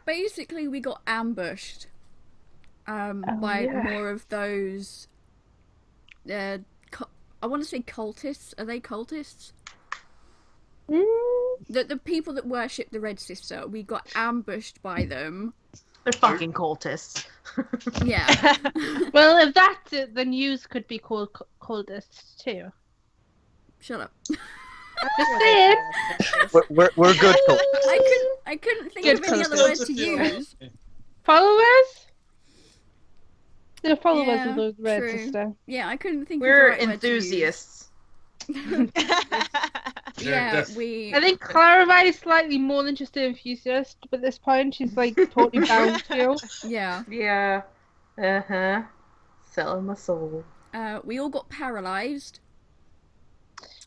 Basically, we got ambushed Oh by yeah. more of those. Uh, I want to say cultists. Are they cultists? Mm, The people that worship the Red Sister. We got ambushed by them. They're fucking cultists. Yeah. well, if that's it, then yous could be called cultists too. Shut up. Just saying. We're good cultists. I couldn't think Good of any other cultists. word to use. Followers? They're followers of Yeah, the Red true. Sister. Yeah, I couldn't think of the We're right word to use. enthusiasts. Yeah, we. I think Claravine is slightly more than just an enthusiast, but at this point she's like totally bound to. Yeah. Yeah. Uh-huh. Selling my soul. We all got paralyzed.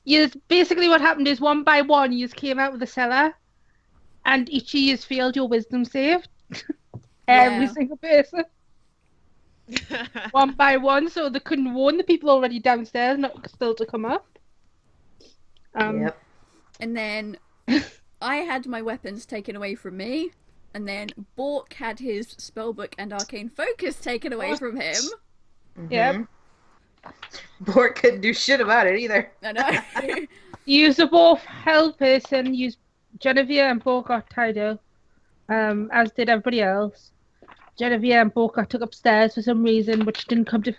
Yes, basically what happened is one by one you came out of the cellar and each of you failed your wisdom save. Every Yeah. single person. One by one, so they couldn't warn the people already downstairs not still to come up. Yep. And then I had my weapons taken away from me, and then Bork had his spellbook and arcane focus taken away from him. Yep. Bork couldn't do shit about it either. I know. Use a both held person, use Jennavyr and Bork got tied up, as did everybody else. Jennavyr and Bork got took upstairs for some reason, which didn't come to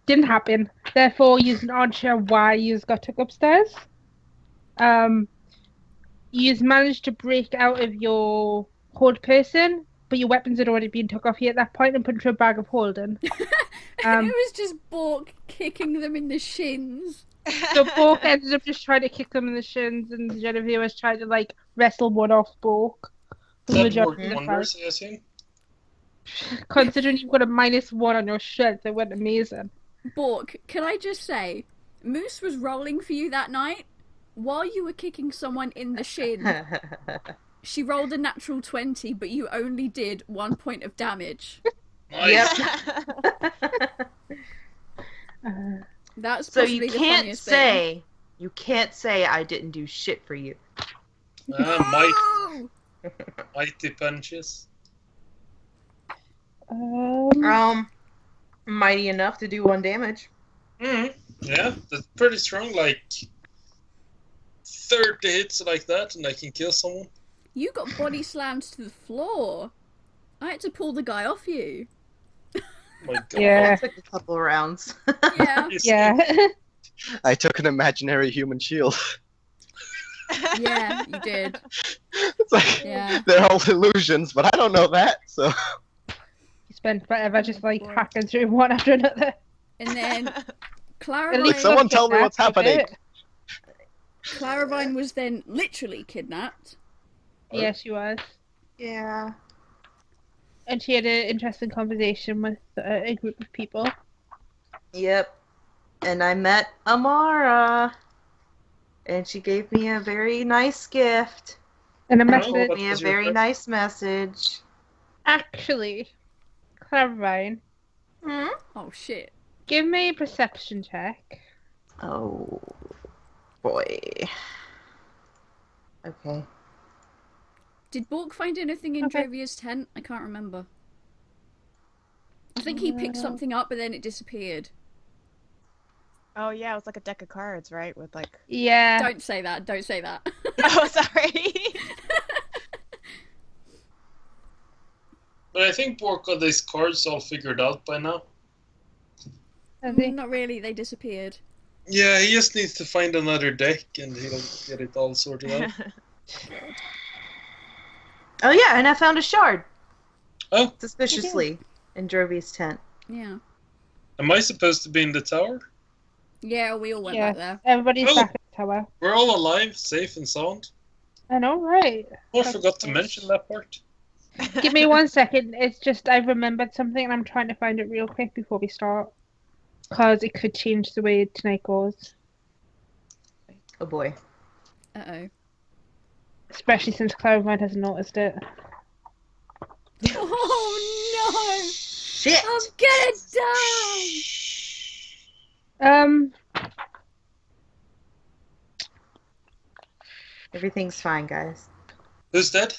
didn't happen. Therefore, you aren't sure why you got took upstairs. You managed to break out of your hold person, but your weapons had already been took off you at that point and put into a bag of holding. It was just Bork kicking them in the shins. So Bork ended up just trying to kick them in the shins, and Jennavyr was trying to like wrestle one off Bork. That worked wonders, I assume. Considering you've got a -1 on your strength, it went amazing. Bork, can I just say, Moose was rolling for you that night while you were kicking someone in the shin. She rolled a natural 20, but you only did 1 point of damage. Nice. That's So possibly you the can't funniest say you can't say I didn't do shit for you. thing. Mighty punches. Mighty enough to do 1 damage. Yeah, that's pretty strong. Like 30 hits like that, and I can kill someone. You got body slammed to the floor. I had to pull the guy off you. My God. Yeah. It took a couple of rounds. Yeah. Yeah. I took an imaginary human shield. Yeah, you did. It's like Yeah. they're all illusions, but I don't know that. So You spent forever just like hacking through one after another. And then At Claravine, least someone tell me what's that's happening. it. Claravine was then literally kidnapped. Yeah, she was. Yeah. And she had an interesting conversation with a group of people. Yep. And I met Amara. And she gave me a very nice gift. And a Oh, message. what Gave me a was your very gift? nice message. Actually, Claravine, Oh shit. give me a perception check. Oh, boy. Okay. Did Bork find anything in Okay. Jovier's tent? I can't remember. I think he picked something up, but then it disappeared. Oh yeah, it was like a deck of cards, right? With like. Yeah. Don't say that. Don't say that. Oh, sorry. But I think Bork got these cards all figured out by now. I think. Not really. They disappeared. Yeah, he just needs to find another deck, and he'll get it all sorted out. Oh, yeah, and I found a shard. Oh, Suspiciously. In Drovy's tent. Yeah. am I supposed to be in the tower? Yeah, we all went Yeah. back there. Everybody's Oh. back at the tower. We're all alive, safe and sound. I know, right? Oh, I That's forgot to nice. mention that part. Give me 1 second. It's just I remembered something and I'm trying to find it real quick before we start. Because it could change the way tonight goes. Oh, boy. Uh-oh. Especially since Claravine hasn't noticed it. Oh no! Shit! I'm gonna die! Everything's fine, guys. Who's dead?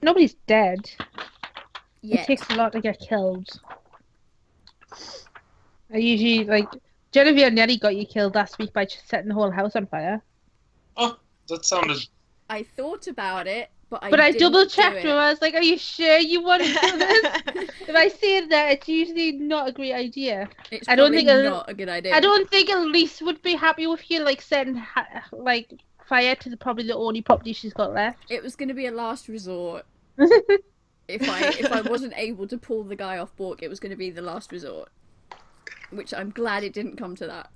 Nobody's dead. Yet. It takes a lot to get killed. I usually, like, Jennavyr nearly got you killed last week by just setting the whole house on fire. Oh, that sounded... I thought about it, but I But didn't double do checked it. her. I was like, "Are you sure you want to do this?" If I say that, it's usually not a great idea. It's I don't probably think not a good idea. I don't think Elise would be happy with you, like, setting like fire to probably the only property she's got left. It was going to be a last resort. If I wasn't able to pull the guy off Bork, it was going to be the last resort. Which I'm glad it didn't come to that.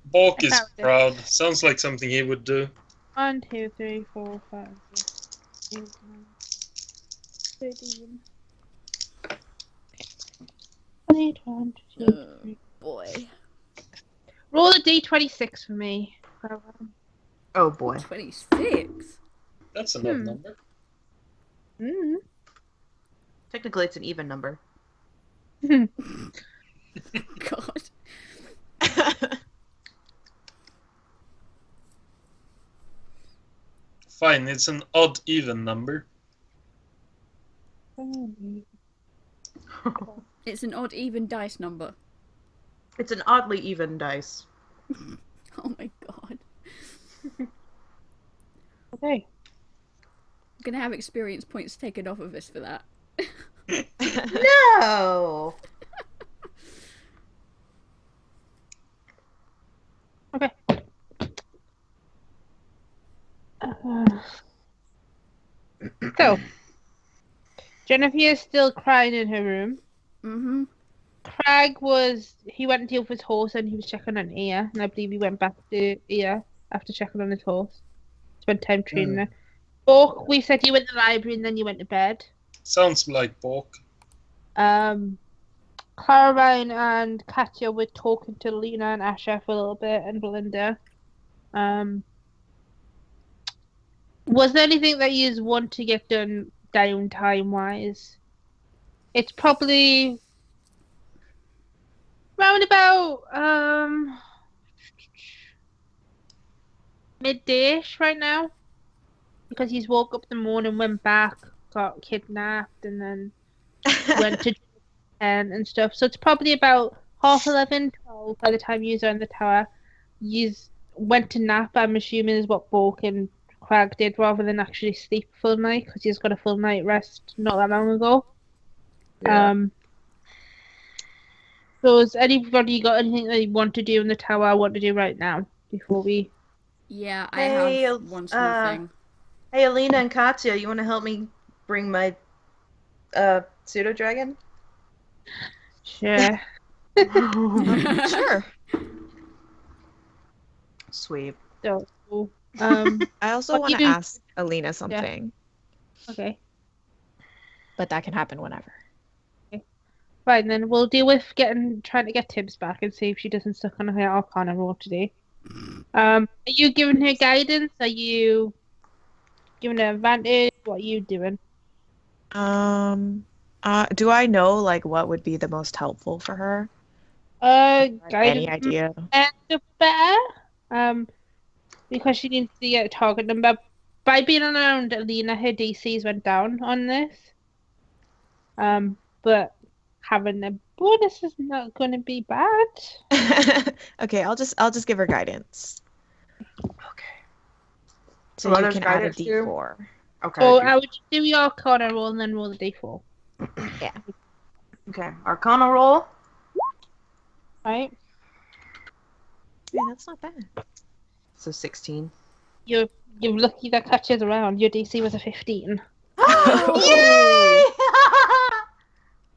Bork is found it. proud. Sounds like something he would do. 1, 2, 3, 4, 5, 6, 7, 8, 9, 13. 1, 2, 3. Boy. Roll a d26 for me. Oh boy. 26? That's an odd number. Mm. Technically, it's an even number. God. Fine, it's an odd even number. It's an odd even dice number. It's an oddly even dice. Oh my god. Okay. I'm going to have experience points taken off of us for that. No! Okay. So, Jennavyr is still crying in her room. Mm-hmm. Krag he went and dealt with his horse and he was checking on Ia, and I believe he went back to Ia after checking on his horse. Spent time training her. Bork, we said you went to the library and then you went to bed. Sounds like Bork. Claravine and Katya were talking to Lena and Asha for a little bit, and Belinda. Was there anything that you want to get done downtime wise? It's probably round about midday-ish right now, because he's woke up in the morning, went back, got kidnapped, and then went to and stuff. So it's probably about 11:30, 12 by the time you are in the tower. You went to nap, I'm assuming, is what Bork and Krag did, rather than actually sleep a full night, because he's got a full night rest not that long ago. Yeah. So has anybody got anything they want to do in the tower I want to do right now before we... Yeah, I Hey, have one small thing. Hey, Alina and Katya, you want to help me bring my pseudo-dragon? Sure. Sure. Sweet. So, I also What want you to do- ask Alina something, okay. but that can happen whenever. Fine, then we'll deal with trying to get Tibbs back and see if she doesn't suck on her Arcana roll today. Are you giving her guidance? Are you giving her advantage? What are you doing? Do I know like what would be the most helpful for her? Guidance Any idea? and the better. Because she needs to get a target number. By being around Alina, her DCs went down on this. But having a bonus is not going to be bad. Okay, I'll just give her guidance. Okay. So What you does can add a guidance do? D4. Okay. So I would do your Arcana roll and then roll the D4. Okay. Arcana roll. Right? Yeah, that's not bad. So 16. You're lucky that Katya's around. Your DC was a 15. Yay!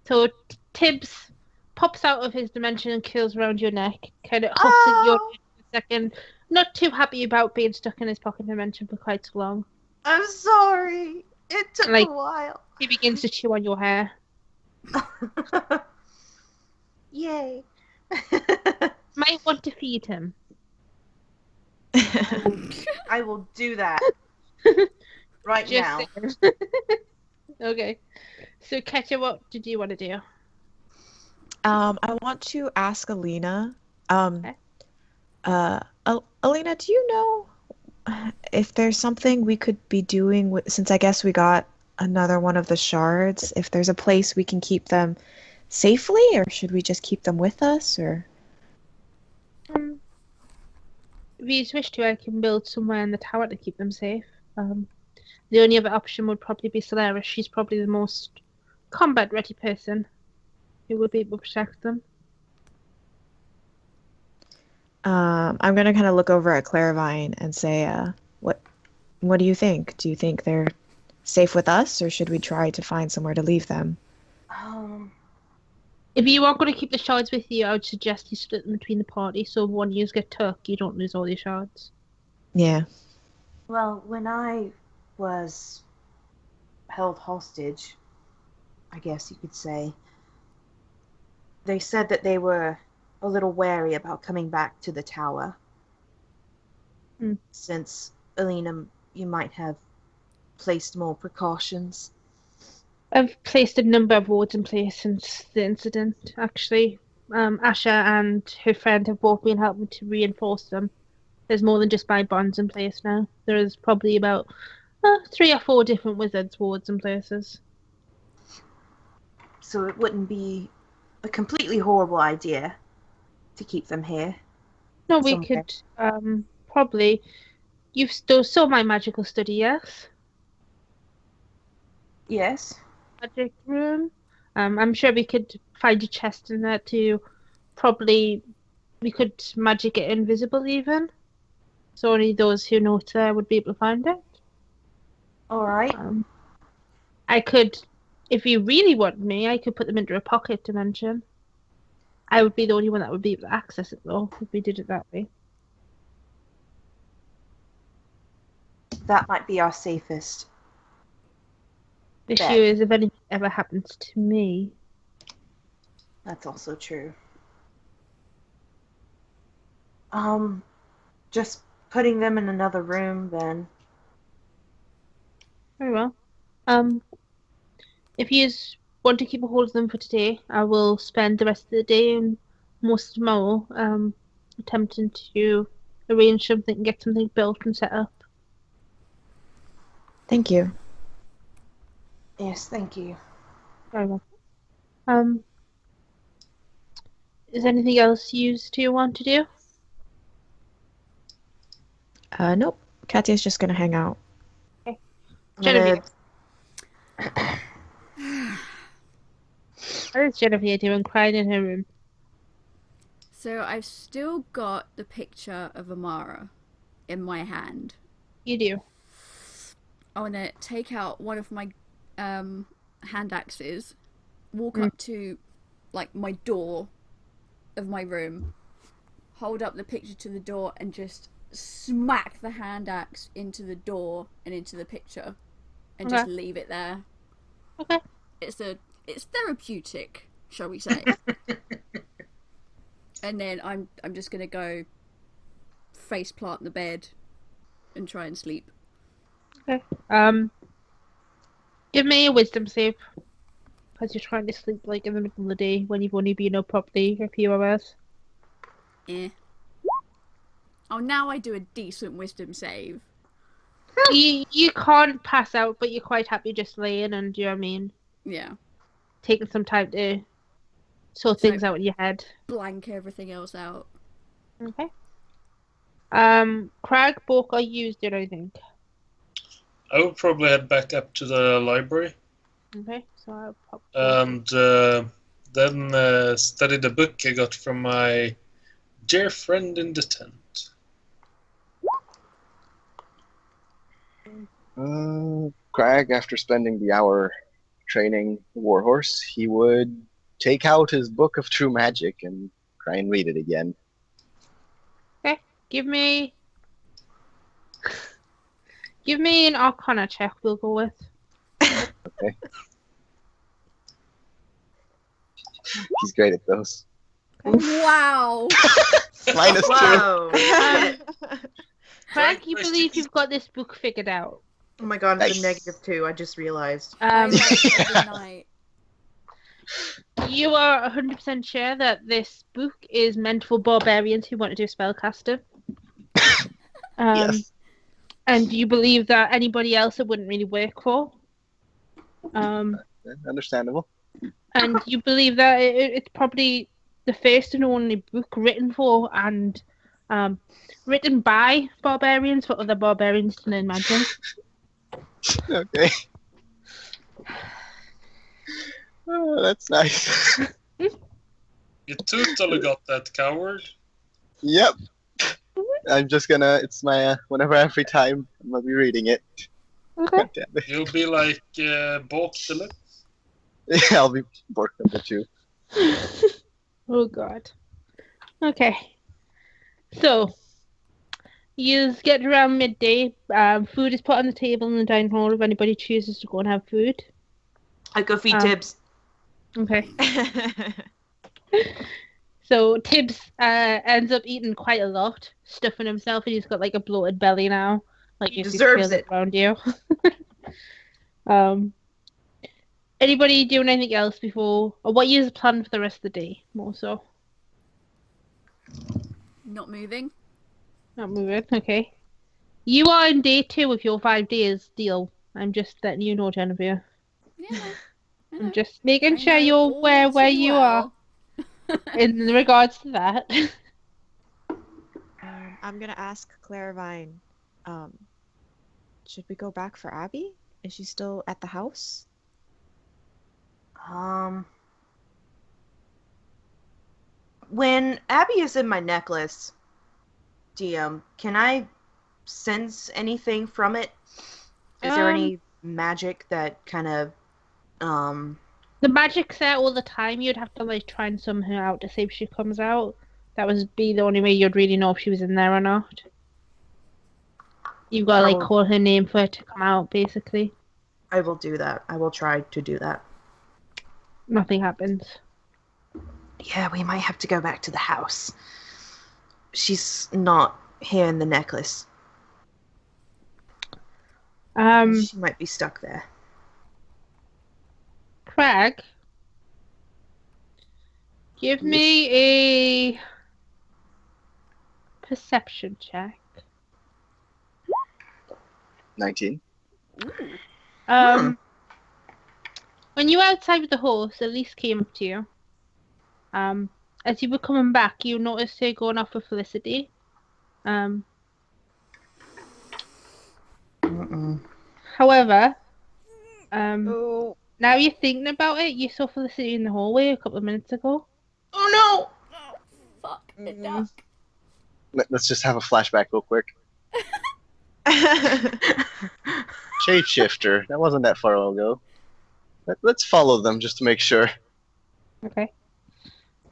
So Tibbs pops out of his dimension and curls around your neck, kind of huffs at your neck for a second. Not too happy about being stuck in his pocket dimension for quite so long. I'm sorry. It took Like- a while. He begins to chew on your hair. Yay. Might want to feed him. I will do that right Just now. saying. Okay. So Katya, what did you want to do? I want to ask Alina. Okay. Alina, do you know if there's something we could be doing since I guess we got another one of the shards, if there's a place we can keep them safely, or should we just keep them with us, or? If you wish to, I can build somewhere in the tower to keep them safe. The only other option would probably be Solaris. She's probably the most combat-ready person who would be able to protect them. I'm gonna kind of look over at Claravine and say, what do you think? Do you think they're safe with us, or should we try to find somewhere to leave them? If you are going to keep the shards with you, I would suggest you split them between the party, so when you get took, you don't lose all your shards. Yeah. Well, when I was held hostage, I guess you could say, they said that they were a little wary about coming back to the tower. Since, Alina, you might have placed more precautions. I've placed a number of wards in place since the incident, actually. Asha and her friend have both been helping to reinforce them. There's more than just my bonds in place now. There is probably about 3 or 4 different wizards' wards in places. So it wouldn't be a completely horrible idea to keep them here. No, we somewhere. could probably. You've still saw my magical study, yes? Yes. Magic room. I'm sure we could find a chest in there to probably. We could magic it invisible even. So only those who know it's there would be able to find it. Alright. I could, if you really want me, I could put them into a pocket dimension. I would be the only one that would be able to access it though, if we did it that way. That might be our safest. The Bet. issue is if anything ever happens to me. That's also true. Just putting them in another room then. Very well. If you want to keep a hold of them for today, I will spend the rest of the day and most of tomorrow attempting to arrange something and get something built and set up. Thank you. Yes, thank you. Very well. Is anything else you two want to do? Nope. Katya's just gonna hang out. Okay. Jennavyr. What is Jennavyr doing crying in her room? So I've still got the picture of Amara in my hand. You do. I want to take out one of my hand axes, walk up to like my door of my room, hold up the picture to the door, and just smack the hand axe into the door and into the picture, and just leave it there. Okay. It's therapeutic, shall we say? And then I'm just gonna go face plant the bed and try and sleep. Okay. Give me a wisdom save. Because you're trying to sleep like in the middle of the day when you've only been up properly for a few hours. Oh, now I do a decent wisdom save. You can't pass out, but you're quite happy just laying and, do you know what I mean? Yeah. Taking some time to sort things out in your head. Blank everything else out. Okay. Krag, Bork, are you doing anything? I would probably head back up to the library Okay, so I'll pop. and then study the book I got from my dear friend in the tent. Krag, after spending the hour training the warhorse, he would take out his book of true magic and try and read it again. Okay, give me an Arcana check. We'll go with. Okay. He's great at those. Wow! -2. Whoa! Krag, you believe you've got this book figured out? Oh my god, it's Nice. a -2, I just realized. I like it every night. You are 100% sure that this book is meant for barbarians who want to do spellcasting? Yes. And you believe that anybody else it wouldn't really work for. Understandable. And you believe that it's probably the first and only book written for and written by barbarians for other barbarians to learn magic. Okay. Oh, that's nice. You totally got that, coward. Yep. I'm just gonna. It's my whenever I have free time, I'm gonna be reading it. Okay. God damn it. You'll be like Bork Deluxe. Yeah, I'll be Bork number 2. Oh god. Okay. So you get around midday. Food is put on the table in the dining hall if anybody chooses to go and have food. I go feed Tibbs. Okay. So Tibbs ends up eating quite a lot, stuffing himself, and he's got like a bloated belly now. Like He if deserves feel it. around you. Anybody doing anything else before, or what is the plan for the rest of the day? More so. Not moving. Not moving. Okay. You are in day 2 of your 5 days deal. I'm just letting you know, Jennavyr. Yeah. I know. I'm just making I sure know you're all aware where too you well. are in regards to that. I'm gonna ask Claravine, should we go back for Abby? Is she still at the house? When Abby is in my necklace, DM, can I sense anything from it? Is there any magic that kind of, The magic's there all the time. You'd have to like try and summon her out to see if she comes out. That would be the only way you'd really know if she was in there or not. You've got to like call her name for her to come out, basically. I will do that. I will try to do that. Nothing happens. Yeah, we might have to go back to the house. She's not here in the necklace. She might be stuck there. Krag, give me a perception check. 19. When you were outside with the horse, Elise came up to you. As you were coming back, you noticed her going off with Felicity. However, now you're thinking about it, you saw Felicity in the hallway a couple of minutes ago. Oh no! Oh, fuck. A duck. Let's just have a flashback real quick. Shapeshifter. That wasn't that far ago. Let's follow them just to make sure. Okay.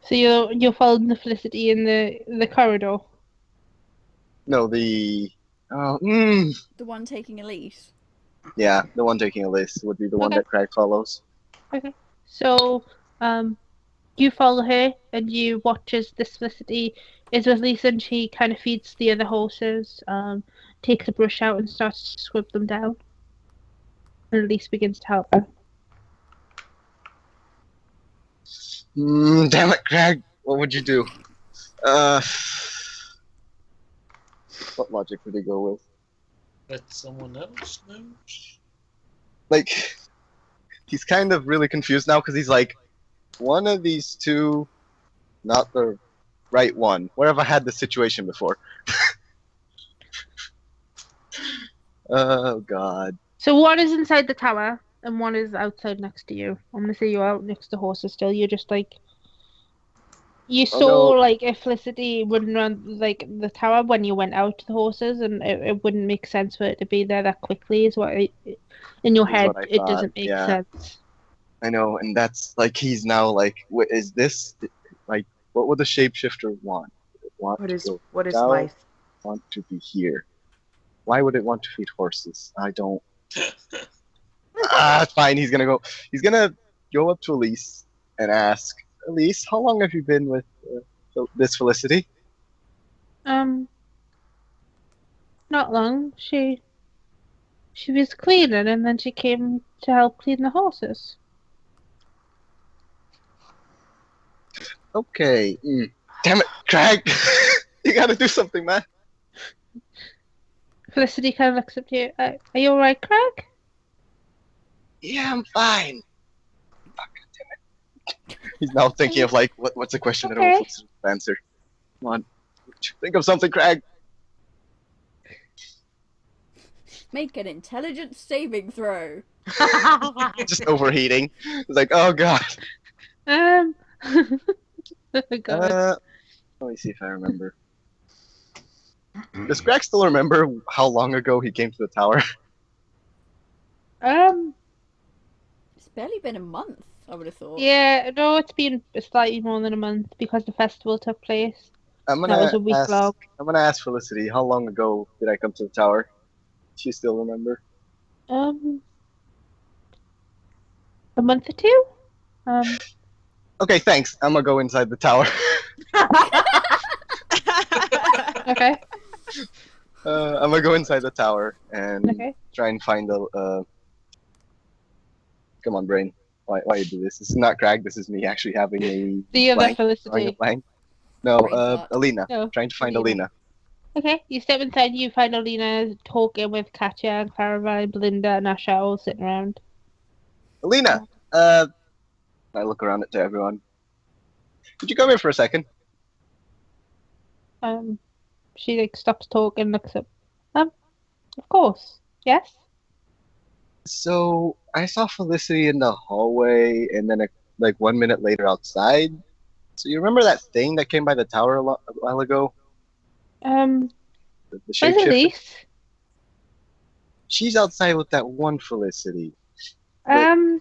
So you're following the Felicity in the corridor. No, the one taking Elise. Yeah, the one taking Elise would be the one that Krag follows. Okay. So you follow her and you watch as this Felicity is with Lisa and she kind of feeds the other horses, takes a brush out and starts to scrub them down. And Elise begins to help her. Damn it, Krag! What would you do? What logic would he go with? Let someone else know. Like, he's kind of really confused now because he's like, one of these two, not the right one. Where have I had this situation before? Oh god. So one is inside the tower and one is outside next to you. I'm gonna say you're out next to horses still. You're just like you saw like if Felicity running around like the tower when you went out to the horses, and it wouldn't make sense for it to be there that quickly. Is what in your head it doesn't make sense. I know, and that's like he's now like, is this like what would the shapeshifter want? What is life? Want to be here? Why would it want to feed horses? I don't. It's fine. He's gonna go up to Elise and ask, Elise, how long have you been with this Felicity? Not long. She was cleaning, and then she came to help clean the horses. Okay. Damn it, Krag! You gotta do something, man. Felicity kind of looks up to you. Are you alright, Krag? Yeah, I'm fine. Oh, God damn it. He's now thinking of like, what's a question that I Okay. will answer? Come on, think of something, Krag. Make an intelligence saving throw. Just overheating. It's like, oh god. Oh God. Let me see if I remember. Does Krag still remember how long ago he came to the tower? It's barely been a month, I would have thought. Yeah, no, it's been slightly more than a month because the festival took place. I'm That was gonna a week ask. long. I'm gonna ask Felicity. How long ago did I come to the tower? She still remember? A month or two. Okay, thanks. I'm gonna go inside the tower. Okay. I'm gonna go inside the tower and Okay. try and find a. Come on, brain. Why you do this? This is not Krag. This is me actually having a The other blank, drawing a Felicity. blank. No, Brain fart. Alina. No. Trying to find Alina. Alina. Okay, you step inside, you find Alina talking with Katya and Claravine, Belinda, and Asha all sitting around. Alina. I look around to everyone. Could you come here for a second? She like stops talking, and looks up. Of course. Yes. So I saw Felicity in the hallway, and then like 1 minute later outside. So you remember that thing that came by the tower a while ago? The Where's shapeshifter? Elise? She's outside with that one Felicity. I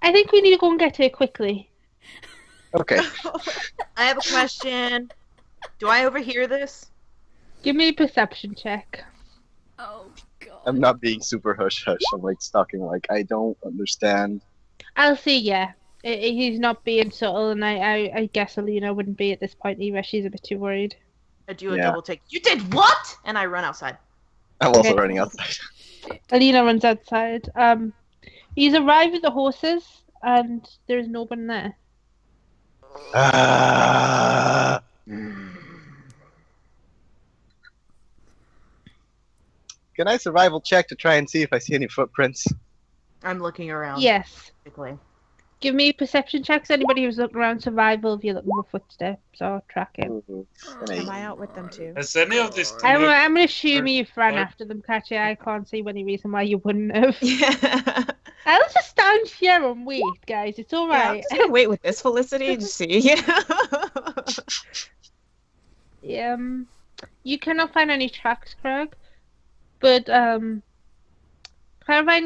think we need to go and get her quickly. Okay. I have a question. Do I overhear this? Give me a perception check. Oh god. I'm not being super hush hush. I'm like talking like I don't understand. I'll say yeah. He's not being subtle, and I guess Alina wouldn't be at this point either. She's a bit too worried. I do a Yeah. double take. You did what? And I run outside. I'm also Okay. running outside. Alina runs outside. He's arrived with the horses, and there is no one there. Can I survival check to try and see if I see any footprints? I'm looking around. Yes. Quickly. Give me perception checks. Anybody who's looking around survival, if you're looking for footsteps or tracking. Ooh, Am I out with them too? Has any of this I'm looked- gonna assume you've ran What? after them, Katya. I can't see any reason why you wouldn't have. Yeah. I'll just stand here and wait, guys. It's Yeah, I'm alright. just gonna wait with this Felicity and see. You cannot find any tracks, Krag. But Claravine,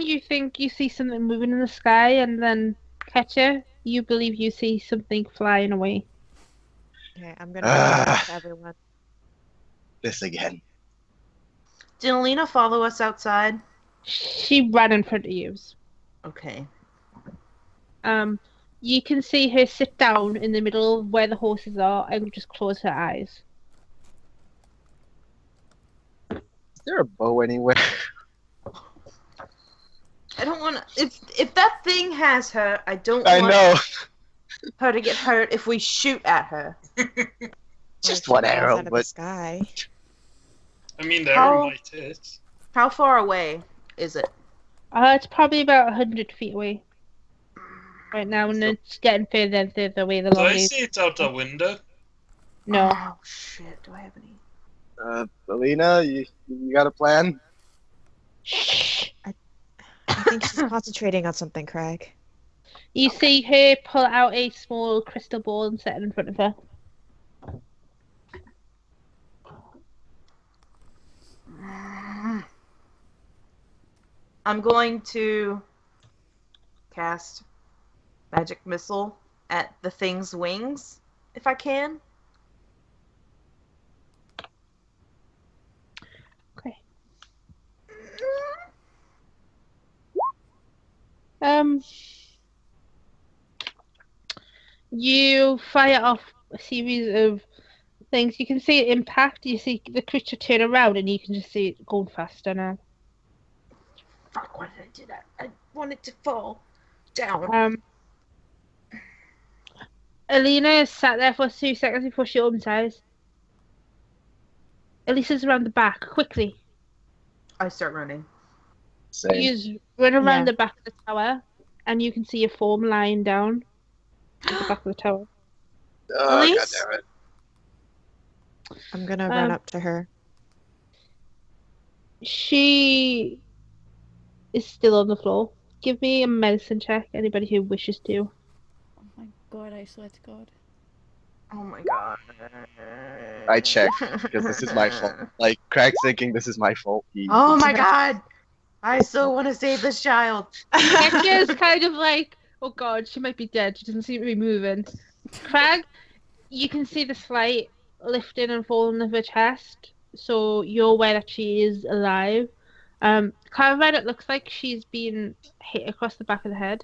you think you see something moving in the sky, and then Katya, you believe you see something flying away. Okay, I'm gonna go with everyone. This again. Did Alina follow us outside? She ran in front of you. Okay. You can see her sit down in the middle of where the horses are and just close her eyes. Is there a bow anywhere? I don't want to. If that thing has her, I don't I want know. her to get hurt if we shoot at her. Just Or one if it falls arrow, out of the but sky. I mean, the How- arrow might hit. How far away is it? It's probably about 100 feet away right now, and So- it's getting further and further away the So longer I you... see it out a window. No. Oh shit! Do I have any? Alina, you got a plan? Shh. I think she's concentrating on something, Krag. You see her pull out a small crystal ball and set it in front of her. I'm going to cast magic missile at the thing's wings, if I can. Okay. You fire off a series of things. You can see it impact. You see the creature turn around, and you can just see it going faster now. Fuck! Why did I do that? I want it to fall down. Alina sat there for 2 seconds before she opens her eyes. Elisa's around the back, quickly. I start running. Same. You just run around Yeah. the back of the tower, and you can see a form lying down at the back of the tower. Oh, God Elise? damn it. I'm gonna run up to her. She is still on the floor. Give me a medicine check, anybody who wishes to. Oh my god, I swear to God. Oh my god. I check, because this is my fault. Like, Krag's thinking this is my fault. Oh my god! I still want to save this child. Katya's kind of like, oh god, she might be dead. She doesn't seem to be moving. Krag, you can see the slight lifting and falling of her chest, so you're aware that she is alive. Claravine, it looks like she's been hit across the back of the head.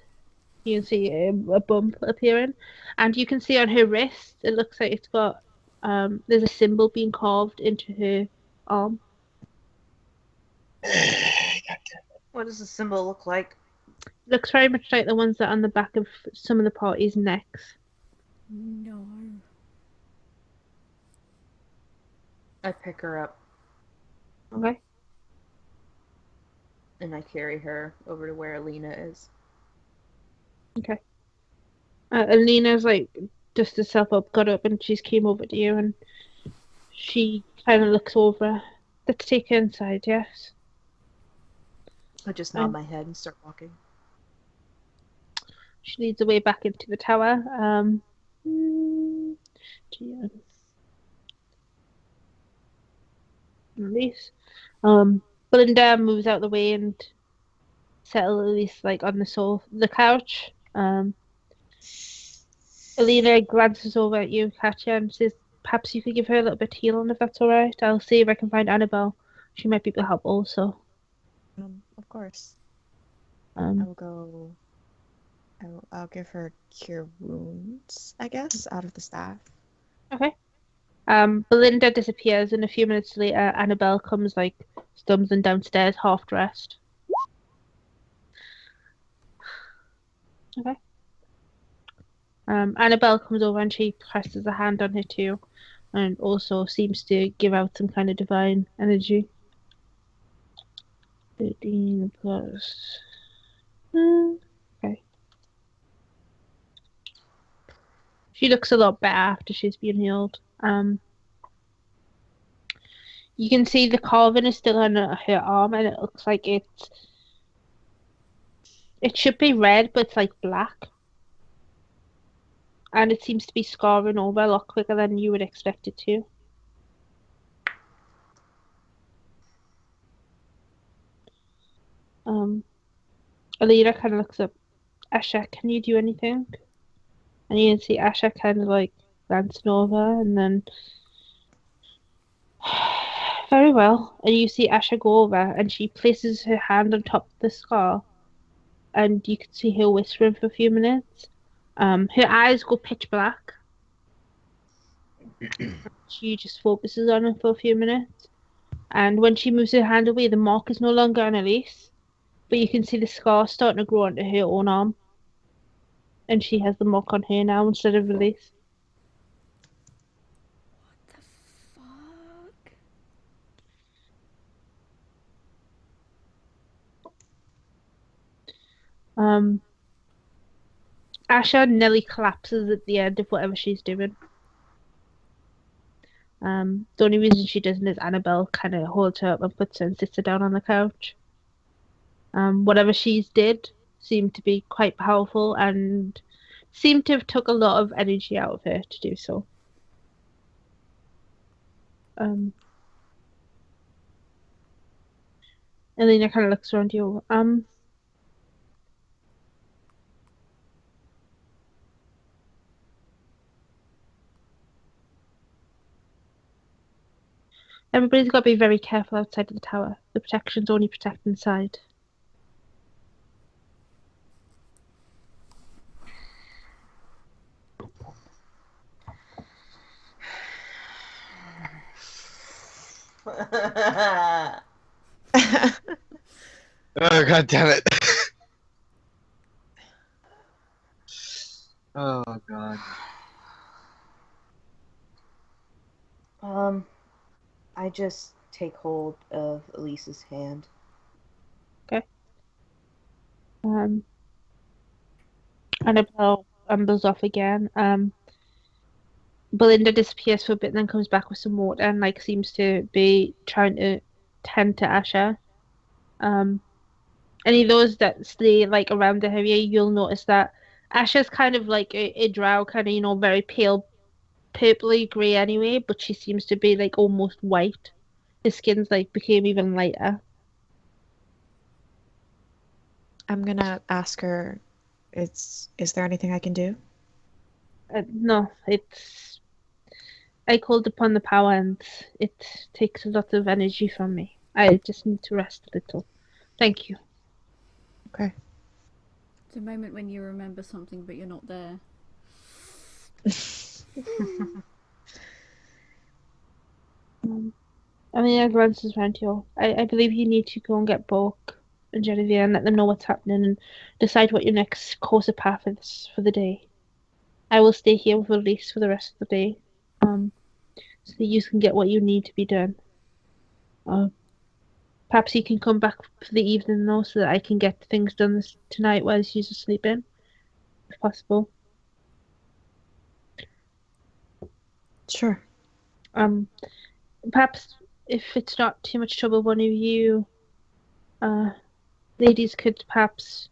You can see a bump appearing, and you can see on her wrist, it looks like it's got there's a symbol being carved into her arm. What does the symbol look like? Looks very much like the ones that are on the back of some of the party's necks. No. I pick her up Okay. and I carry her over to where Alina is. Okay. Alina's like dusted herself up, got up, and she's came over to you, and she kind of looks over. Let's take her inside, yes. I just nod my head and start walking. She leads the way back into the tower. Release. Belinda moves out the way and settles Elise like on the couch. Alina glances over at you, Katya, and says, "Perhaps you could give her a little bit of healing if that's all right. I'll see if I can find Annabelle. She might be able to help also." Of course. Um, I'll go. I'll give her cure wounds, I guess, out of the staff. Okay. Belinda disappears, and a few minutes later, Annabelle comes like stumbling downstairs, half dressed. Okay. Annabelle comes over and she presses a hand on her too, and also seems to give out some kind of divine energy. 13 plus. Okay. She looks a lot better after she's been healed. You can see the carving is still on her arm, and it looks like it should be red, but it's like black. And it seems to be scarring over a lot quicker than you would expect it to. Alina kind of looks up. Asha, can you do anything? And you can see Asha kind of like glancing over, and then very well. And you see Asha go over, and she places her hand on top of the scar, and you can see her whispering for a few minutes. Her eyes go pitch black. She just focuses on it for a few minutes, and when she moves her hand away, the mark is no longer on Elise, but you can see the scar starting to grow onto her own arm, and she has the mark on her now instead of Elise. What the fuck? Asha nearly collapses at the end of whatever she's doing. The only reason she doesn't is Annabelle kind of holds her up and puts her and sits her down on the couch. Whatever she's did seemed to be quite powerful and seemed to have took a lot of energy out of her to do so. Elena kind of looks around you. Everybody's got to be very careful outside of the tower. The protection's only protect inside. Oh, God damn it. Oh, God. I just take hold of Elise's hand. Okay. Annabelle ambles off again. Belinda disappears for a bit and then comes back with some water and like seems to be trying to tend to Asher. Any of those that stay like around the area, you'll notice that Asher's kind of like a drow, kind of, you know, very pale purpley grey anyway, but she seems to be like almost white. His skin's like became even lighter. I'm gonna ask her, is there anything I can do? No, it's I called upon the power and it takes a lot of energy from me. I just need to rest a little. Thank you. Okay. It's a moment when you remember something but you're not there. I mean, I glances around you. I believe you need to go and get Bork and Jennavyr and let them know what's happening and decide what your next course of path is for the day. I will stay here with Elise for the rest of the day, so that you can get what you need to be done. Perhaps you can come back for the evening though, so that I can get things done tonight while she's sleeping, if possible. Sure. Perhaps if it's not too much trouble, one of you ladies could perhaps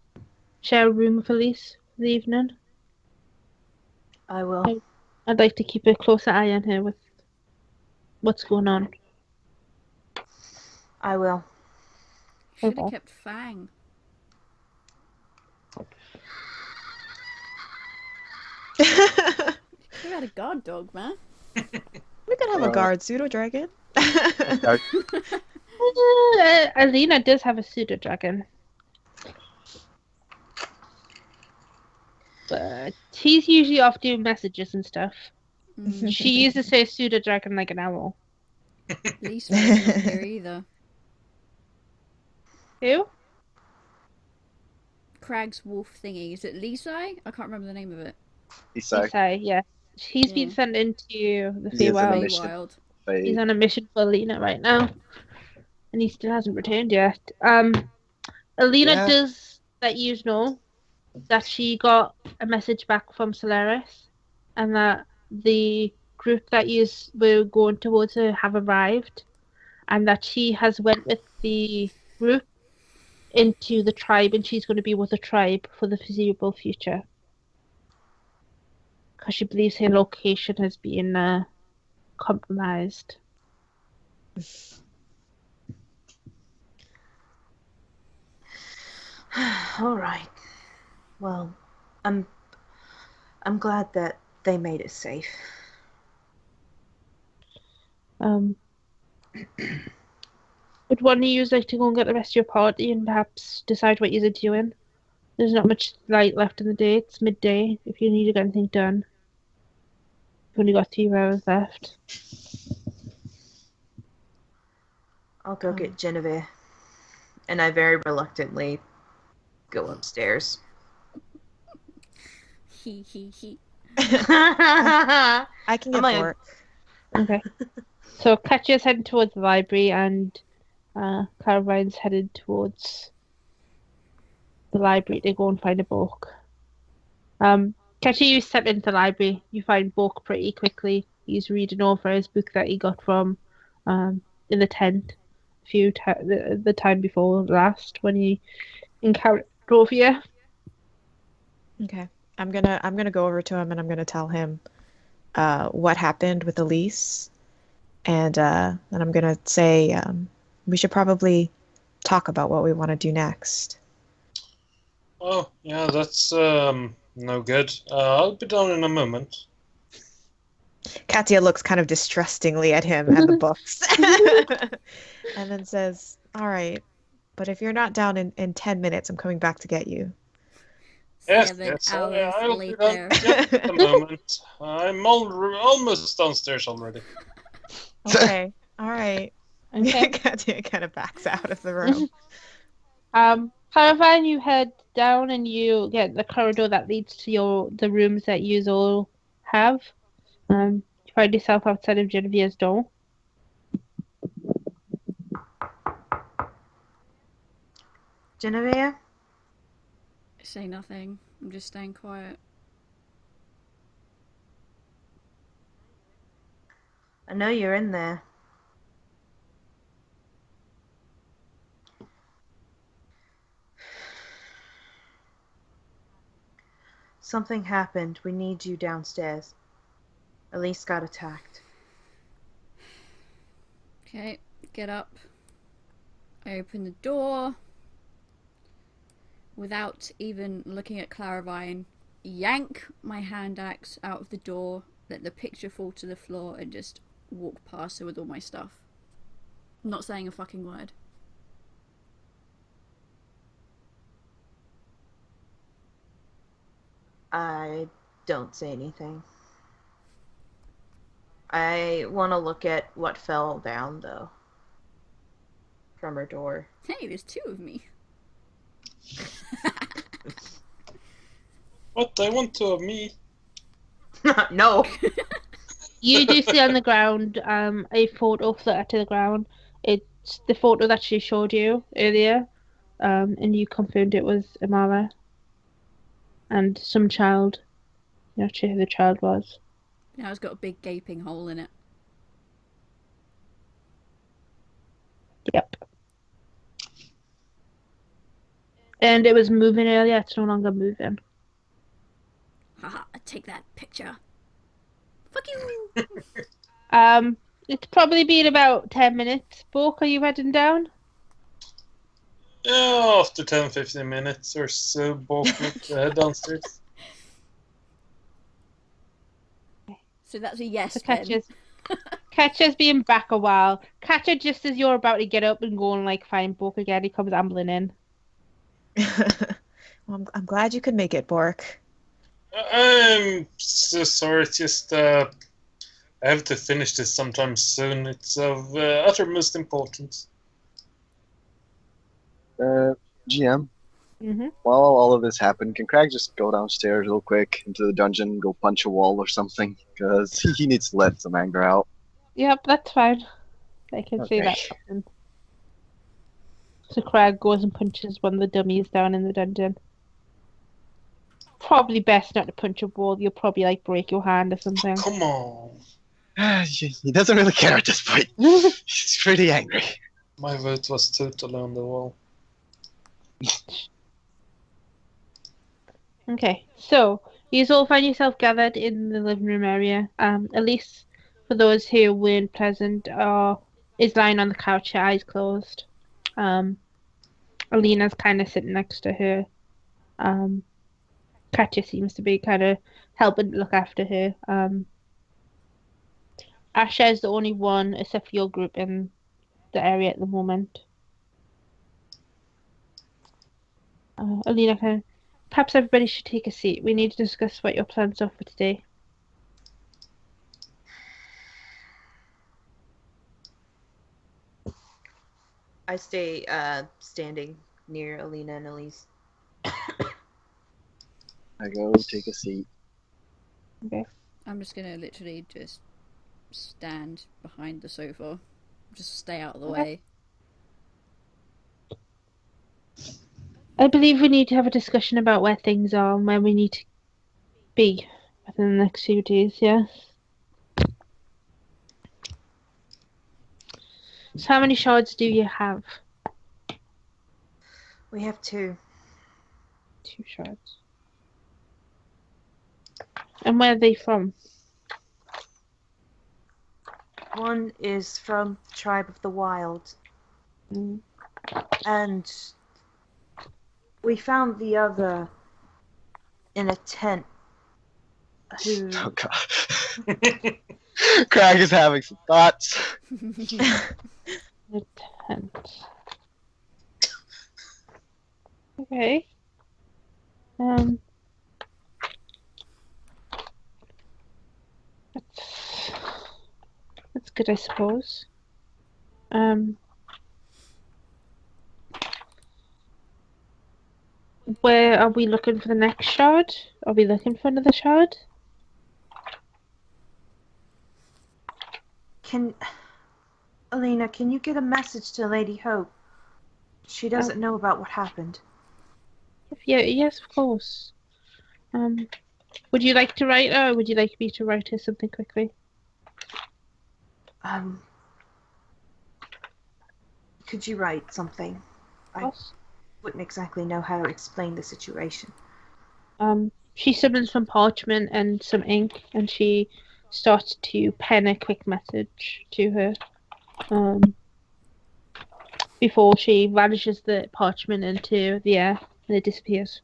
share a room with Elise for the evening. I will. I'd like to keep a closer eye on her with what's going on. I will. Should have kept Fang. You had a guard dog, man. We could have a guard pseudo dragon. Alina does have a pseudo dragon. But he's usually off doing messages and stuff. She uses her pseudo dragon like an owl. Least not here either. Who? Krag's wolf thingy. Is it Lisi? I can't remember the name of it. Lisi, yeah. He's been sent into the Feywild. He's on a mission for Alina right now. And he still hasn't returned yet. Alina does let you know that she got a message back from Solaris and that the group that you were going towards her have arrived and that she has went with the group into the tribe and she's going to be with the tribe for the foreseeable future. Because she believes her location has been compromised. All right. Well, I'm glad that they made it safe. Would one of you like to go and get the rest of your party and perhaps decide what you're doing? There's not much light left in the day. It's midday. If you need to get anything done, you've only got 3 hours left. I'll go get Jennavyr. And I very reluctantly go upstairs. He. I can get Bork. Okay. So Katya's heading towards the library and Claravine's headed towards the library to go and find a Bork. Katya, you step into the library. You find Bork pretty quickly. He's reading over his book that he got from in the tent the time before last when he encountered Rovia. Okay. I'm gonna go over to him and I'm gonna tell him what happened with Elise, and I'm gonna say we should probably talk about what we want to do next. Oh, yeah, that's no good. I'll be down in a moment. Katya looks kind of distrustingly at him and the books, and then says, "All right, but if you're not down in 10 minutes, I'm coming back to get you." Yes, 7 yes, hours I'll be later. down just a moment. I'm almost downstairs already. Okay, all right. Okay. Katya kind of backs out of the room. Claravine, you head down and you get the corridor that leads to the rooms that you all have. You find yourself outside of Jenavyr's door. Jennavyr? Say nothing. I'm just staying quiet. I know you're in there. Something happened. We need you downstairs. Elise got attacked. Okay, get up. I open the door. Without even looking at Claravine, yank my hand axe out of the door, let the picture fall to the floor, and just walk past her with all my stuff. I'm not saying a fucking word. I don't say anything. I want to look at what fell down, though. From her door. Hey, there's two of me. What? I want two of me. No! You do see on the ground a photo flutter to the ground. It's the photo that she showed you earlier, and you confirmed it was Amara. And some child. You're not sure who the child was. Now it's got a big gaping hole in it. Yep. And it was moving earlier, it's no longer moving. Haha, take that picture. Fuck you! It's probably been about 10 minutes. Bork, are you heading down? Yeah, after 10-15 minutes or so, both need to head downstairs. So that's a yes, So then. Katya's been back a while. Katya, just as you're about to get up and go and like find Bork again, he comes ambling in. Well, I'm glad you could make it, Bork. I'm so sorry, it's just I have to finish this sometime soon. It's of uttermost importance. GM, Mm-hmm. while all of this happened, can Krag just go downstairs real quick into the dungeon, go punch a wall or something? Because he needs to let some anger out. Yep, that's fine. I can see that happen. So Krag goes and punches one of the dummies down in the dungeon. Probably best not to punch a wall. You'll probably like break your hand or something. Come on. He doesn't really care at this point. He's pretty angry. My vote was totally on the wall. Okay, so you all find yourself gathered in the living room area. At least for those who weren't present, is lying on the couch, her eyes closed. Alina's kind of sitting next to her. Katya seems to be kind of helping look after her. Asha is the only one, except for your group, in the area at the moment. Alina, perhaps everybody should take a seat. We need to discuss what your plans are for today. I stay standing near Alina and Elise. I go take a seat. Okay. I'm just gonna literally just stand behind the sofa. Just stay out of the way. I believe we need to have a discussion about where things are and where we need to be within the next few days, yes? So how many shards do you have? We have two. 2 shards. And where are they from? One is from the Tribe of the Wild. Mm. And we found the other in a tent. Who... Oh god. Krag is having some thoughts. The tent. Okay. That's good, I suppose. Where are we looking for the next shard? Are we looking for another shard? Alina, can you get a message to Lady Hope? She doesn't know about what happened. Yeah, yes, of course. Would you like to write, or would you like me to write her something quickly? Could you write something? I wouldn't exactly know how to explain the situation. She summons some parchment and some ink, and she starts to pen a quick message to her. Before she vanishes the parchment into the air, and it disappears.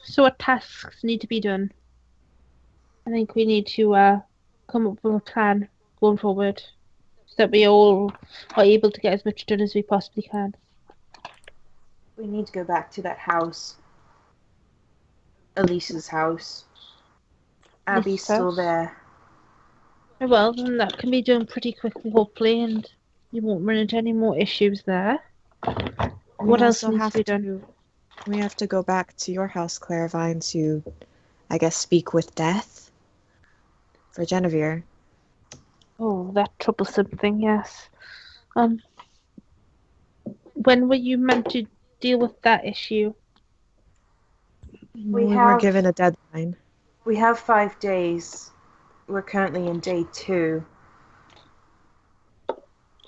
So what tasks need to be done? I think we need to come up with a plan going forward, so that we all are able to get as much done as we possibly can. We need to go back to that house. Elise's house. Abby's still there. Well, then that can be done pretty quickly, hopefully, and you won't run into any more issues there. What else needs to be done? We have to go back to your house, Claravine, to, I guess, speak with death for Jennavyr. Oh, that troublesome thing, yes. When were you meant to deal with that issue? We were given a deadline. We have 5 days. We're currently in day 2.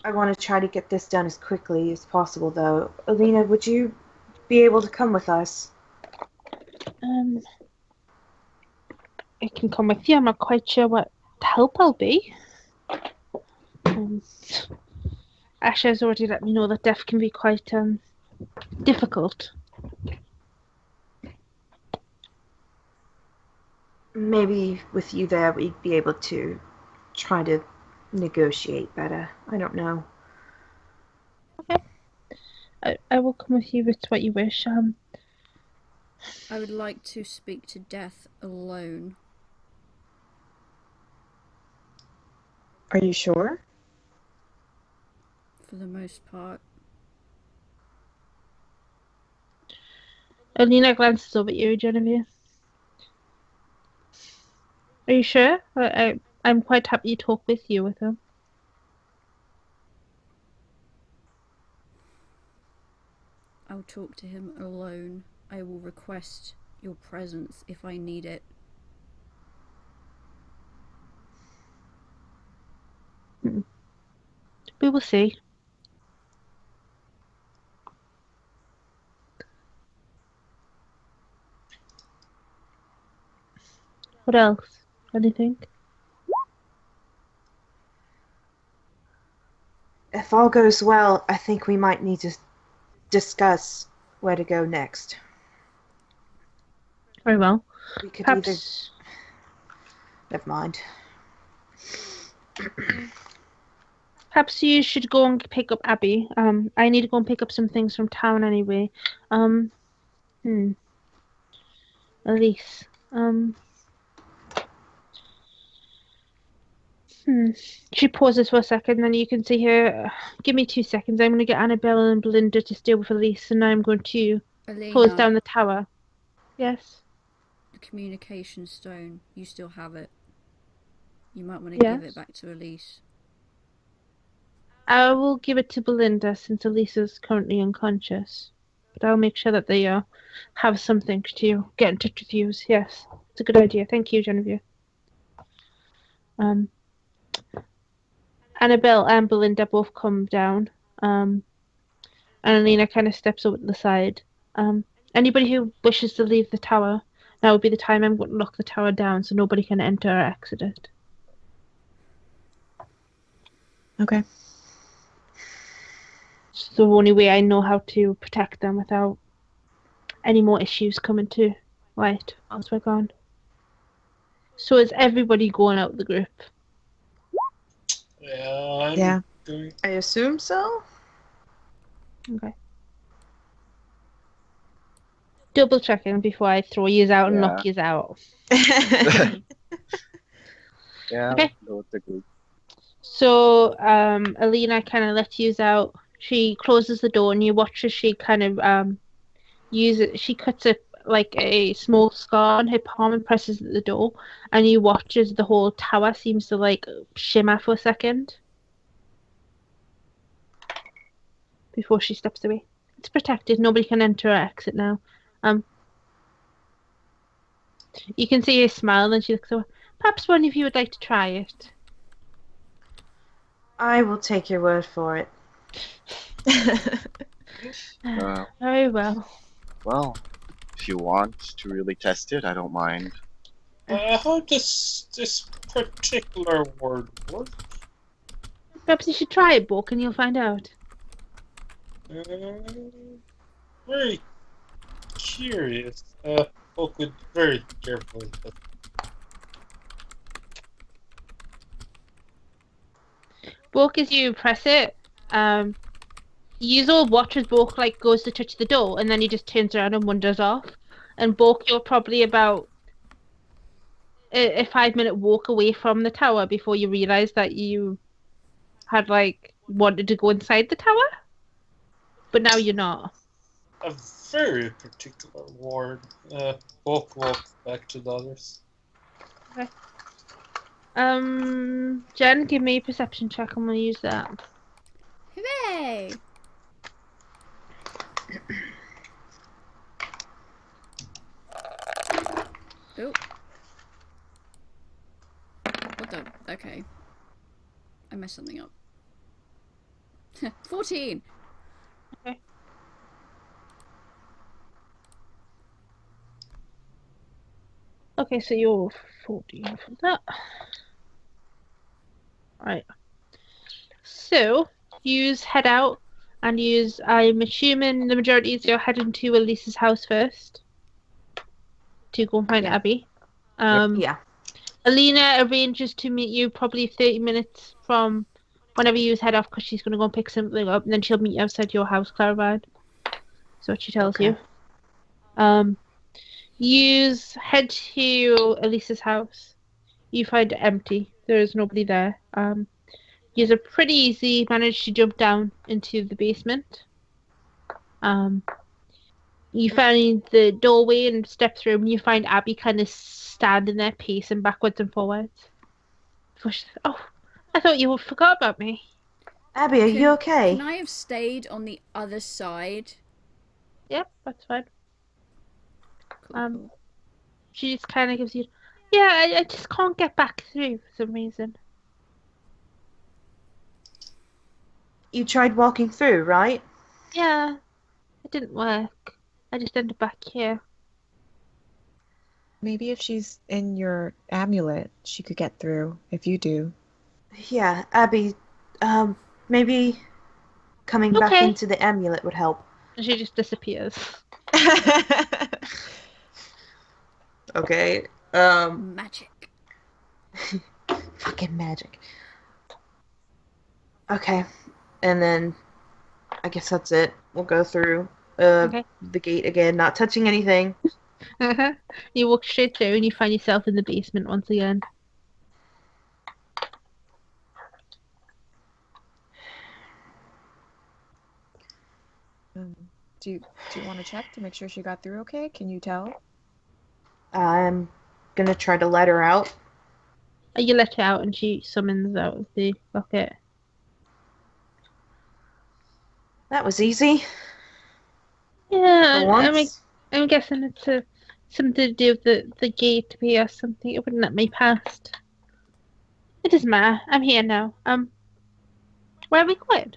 I want to try to get this done as quickly as possible, though. Alina, would you be able to come with us? I can come with you. I'm not quite sure what help I'll be. Asha's already let me know that death can be quite difficult. Maybe with you there, we'd be able to try to negotiate better. I don't know. Okay. I will come with you with what you wish. I would like to speak to death alone. Are you sure? For the most part. Alina glances over at you, Jennavyr. Are you sure? I'm quite happy to talk with you with him. I'll talk to him alone. I will request your presence if I need it. We will see. What else? Anything? If all goes well, I think we might need to discuss where to go next. Very well. We could Perhaps... Never mind. Perhaps you should go and pick up Abby. I need to go and pick up some things from town anyway. Elise. She pauses for a second, then you can see her. Give me 2 seconds. I'm going to get Annabelle and Belinda to stay with Elise, and I'm going to close down the tower. Yes? The communication stone. You still have it. You might want to give it back to Elise. I will give it to Belinda since Elise is currently unconscious. But I'll make sure that they have something to get in touch with you. Yes, it's a good idea. Thank you, Jennavyr. Annabelle and Belinda both come down. And Alina kind of steps over to the side. Anybody who wishes to leave the tower, now would be the time. I'm going to lock the tower down so nobody can enter or exit it. Okay. It's the only way I know how to protect them without any more issues coming to light once we're gone. So is everybody going out of the group? Yeah. I assume so. Okay. Double checking before I throw yous out and knock yous out. Yeah. Okay. Go with the group. So Alina kind of lets yous out. She closes the door and you watch as she kind of she cuts a like a small scar on her palm and presses at the door, and you watch as the whole tower seems to like shimmer for a second before she steps away. It's protected. Nobody can enter or exit now. You can see her smile, and she looks away. Perhaps one of you would like to try it. I will take your word for it. Very well. Well, if you want to really test it, I don't mind. How does this particular word work? Perhaps you should try it, Bork, and you'll find out. Very curious. Book it very carefully. Bork, as you press it, you all watch as Bork like goes to touch the door, and then he just turns around and wanders off. And Bork, you're probably about a 5-minute walk away from the tower before you realise that you had like wanted to go inside the tower, but now you're not. A very particular word. Book walks back to the others. Okay. Jen, give me a perception check. I'm gonna use that. Hooray! Oh. What the? Okay. I messed something up. 14! Okay. Okay, so you're 14 for that. Right. So, head out, and I'm assuming the majority is you're heading to Elise's house first to go and find Abby. Yeah. Alina arranges to meet you probably 30 minutes from whenever you head off, because she's going to go and pick something up, and then she'll meet you outside your house, Claravine. That's what she tells you. You head to Elisa's house. You find it empty. There is nobody there. You are pretty easy managed to jump down into the basement. You find the doorway and step through, and you find Abby kind of standing there, pacing backwards and forwards. Oh, I thought you forgot about me. Abby, are you okay? Can I have stayed on the other side? Yep, that's fine. Cool. She just kind of gives you, yeah, I just can't get back through for some reason. You tried walking through, right? Yeah, it didn't work. I just ended back here. Maybe if she's in your amulet, she could get through, if you do. Yeah, Abby, maybe coming back into the amulet would help. And she just disappears. Okay, Magic. Fucking magic. Okay, and then I guess that's it. We'll go through the gate again, not touching anything. You walk straight through and you find yourself in the basement once again. Do you want to check to make sure she got through okay? Can you tell? I'm gonna try to let her out. You let her out and she summons out of the bucket. That was easy. Yeah, I'm guessing it's something to do with the gate to be or something. It wouldn't let me past. It doesn't matter. I'm here now. Where are we going?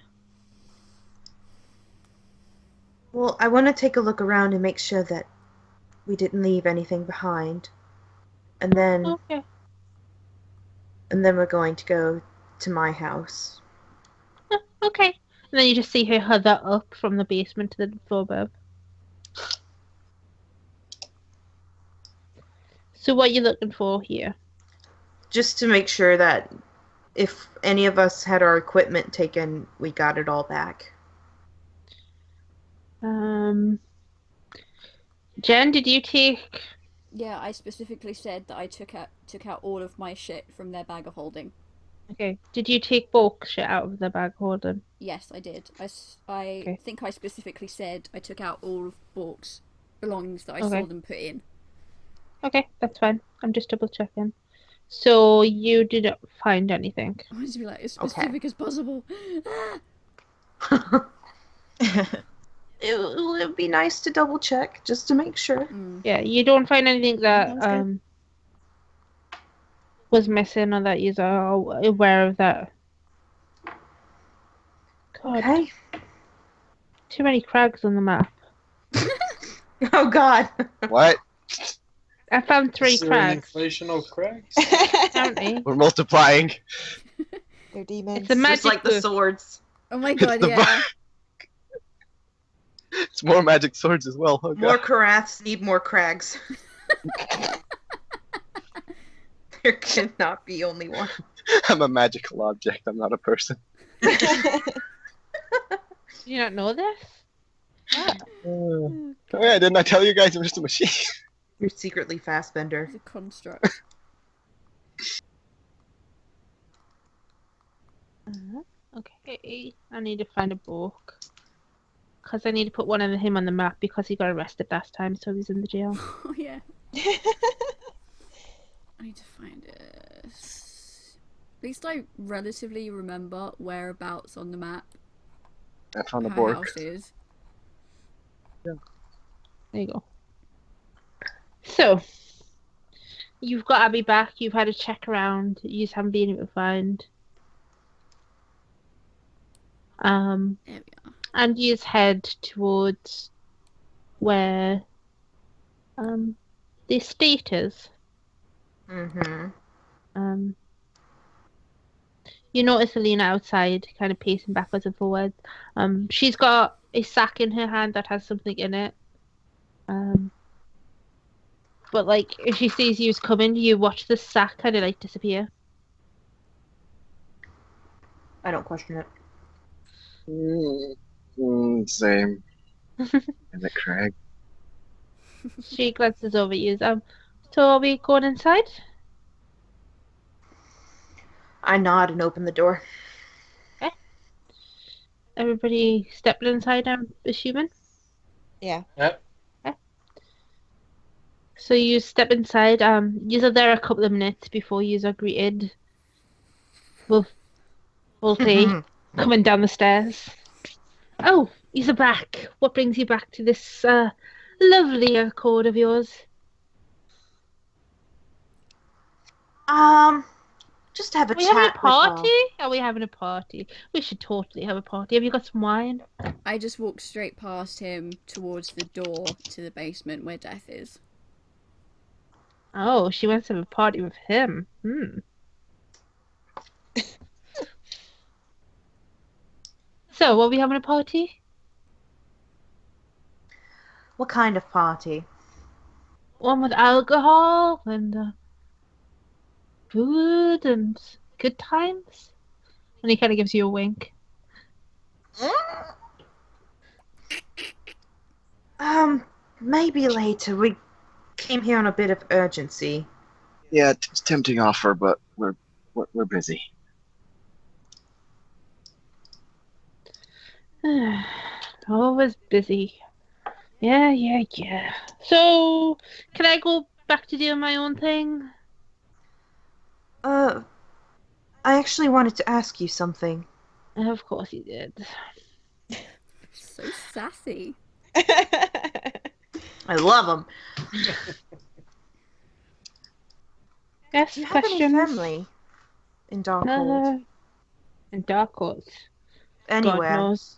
Well, I want to take a look around and make sure that we didn't leave anything behind. And then we're going to go to my house. Okay. And then you just see her hover up from the basement to the floor above. So what are you looking for here? Just to make sure that if any of us had our equipment taken, we got it all back. Jen, did you take... Yeah, I specifically said that I took out all of my shit from their bag of holding. Okay. Did you take Bork shit out of the bag of holding? Yes, I did. I think I specifically said I took out all of Bork's belongings that I Okay. saw them put in. Okay, that's fine. I'm just double checking. So you didn't find anything? I want to be like as specific as possible. It would be nice to double check just to make sure. Yeah, you don't find anything that Sounds good. was missing or that you are aware of that. God, Okay. too many crags on the map. Oh God. What? I found 3 Is there an crags. inflation of crags? Apparently. We're multiplying. They're demons. It's a magic Just like the book. swords. Oh my It's god, the yeah. It's more magic swords as well. Oh, More God. Karaths need more Krags. There cannot be only one. I'm a magical object. I'm not a person. Do you not know this? Oh yeah, didn't I tell you guys I'm just a machine? You're secretly Fastbender. It's a construct. Okay, I need to find a Bork. Because I need to put one of him on the map because he got arrested last time, so he's in the jail. Oh yeah. I need to find it. At least I relatively remember whereabouts on the map I found a her Bork. house is. There you go. So, you've got Abby back, you've had a check around, you just haven't been able to find. There we are. And you just head towards where the estate is. Mm-hmm. You notice Alina outside, kind of pacing backwards and forwards. She's got a sack in her hand that has something in it. But like, if she sees you coming, you watch the sack kind of like disappear. I don't question it. Same. And the Krag. She glances over at you. So are we going inside? I nod and open the door. Everybody stepped inside, I'm assuming. Yeah. Yep. So you step inside. You are there a couple of minutes before you are greeted with Volte coming down the stairs. Oh, you're back. What brings you back to this lovely accord of yours? Just have a Are we chat having a with party? Are we having a party? We should totally have a party. Have you got some wine? I just walked straight past him towards the door to the basement where Death is. Oh, she wants to have a party with him. So, are we having a party? What kind of party? One with alcohol and food and good times? And he kind of gives you a wink. Maybe later. We came here on a bit of urgency. Yeah, it's tempting offer, but we're busy. Always busy. Yeah. So, can I go back to doing my own thing? I actually wanted to ask you something. Of course you did. So sassy. I love them. Yes, Do you have any questions? family in Darkhold? In Darkhold. Anywhere? God knows.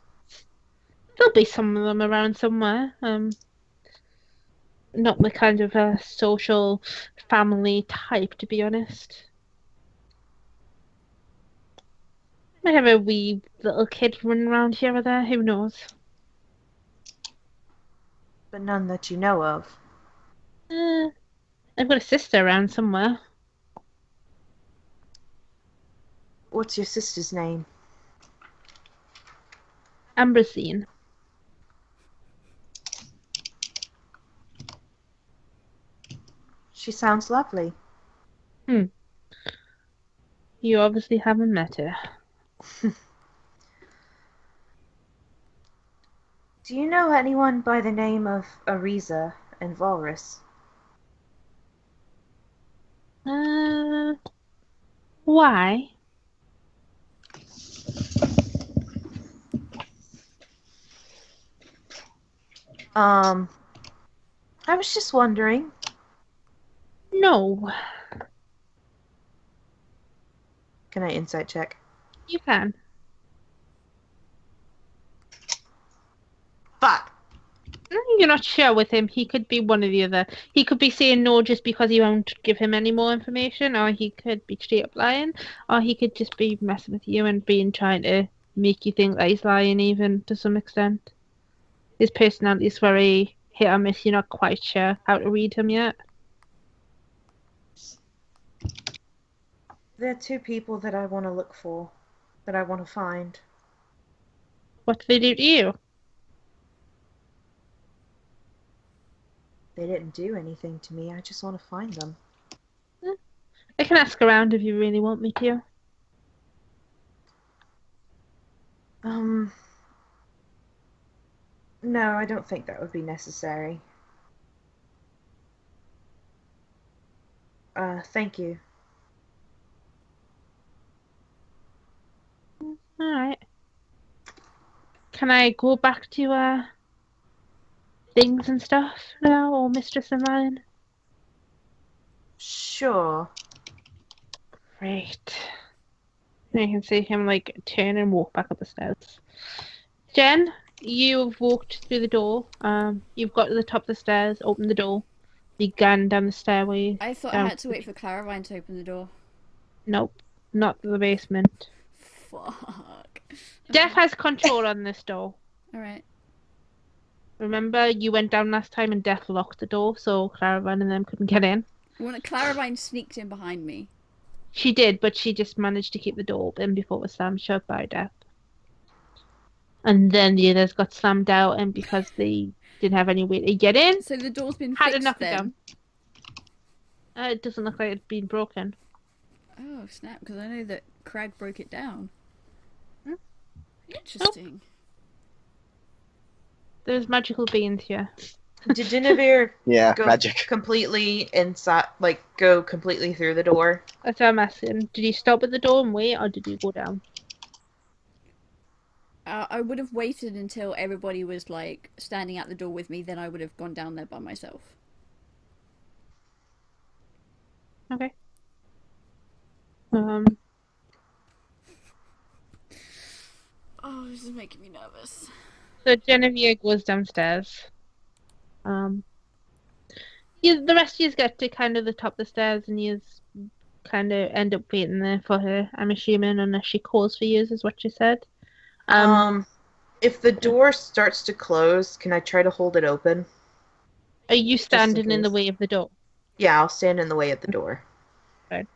There'll be some of them around somewhere. Not the kind of social family type, to be honest. Might have a wee little kid running around here or there, who knows? But none that you know of. I've got a sister around somewhere. What's your sister's name? Ambrosine. She sounds lovely. You obviously haven't met her. Do you know anyone by the name of Ariza and Valrus? Why? I was just wondering. No. Can I insight check? You can. Fuck! You're not sure with him. He could be one or the other. He could be saying no just because you won't give him any more information, or he could be straight up lying, or he could just be messing with you and trying to make you think that he's lying even to some extent. His personality is very hit or miss. You're not quite sure how to read him yet. There are two people that I want to look for, that I want to find. What do they do to you? They didn't do anything to me. I just want to find them. I can ask around if you really want me to. No, I don't think that would be necessary. Thank you. Alright. Can I go back to, things and stuff now, or Mistress of Mine? Sure. Great. You can see him, like, turn and walk back up the stairs. Jen, you've walked through the door. You've got to the top of the stairs, opened the door, began down the stairway. I thought I had to wait for Claravine to open the door. Nope, not the basement. Fuck. Death has control on this door. Alright. Remember, you went down last time and Death locked the door, so Claravine and them couldn't get in. Well, Claravine sneaked in behind me. She did, but she just managed to keep the door open before it was slammed shut by Death. And then the others got slammed out, and because they didn't have any way to get in, So the door's been had to fixed knock it then? down. It doesn't look like it's been broken. Oh, snap, because I know that Krag broke it down. Hmm? Interesting. There's magical beings here. Did Jennavyr Yeah, go magic. completely inside, like, go completely through the door? That's what I'm asking. Did you stop at the door and wait, or did you go down? I would have waited until everybody was, like, standing at the door with me, then I would have gone down there by myself. Okay. Oh, this is making me nervous. So Jennavyr goes downstairs. The rest of you get to kind of the top of the stairs, and you kind of end up waiting there for her, I'm assuming, unless she calls for you, is what you said. If the door starts to close, can I try to hold it open? Are you standing in the case. way of the door? Yeah, I'll stand in the way of the door. Okay.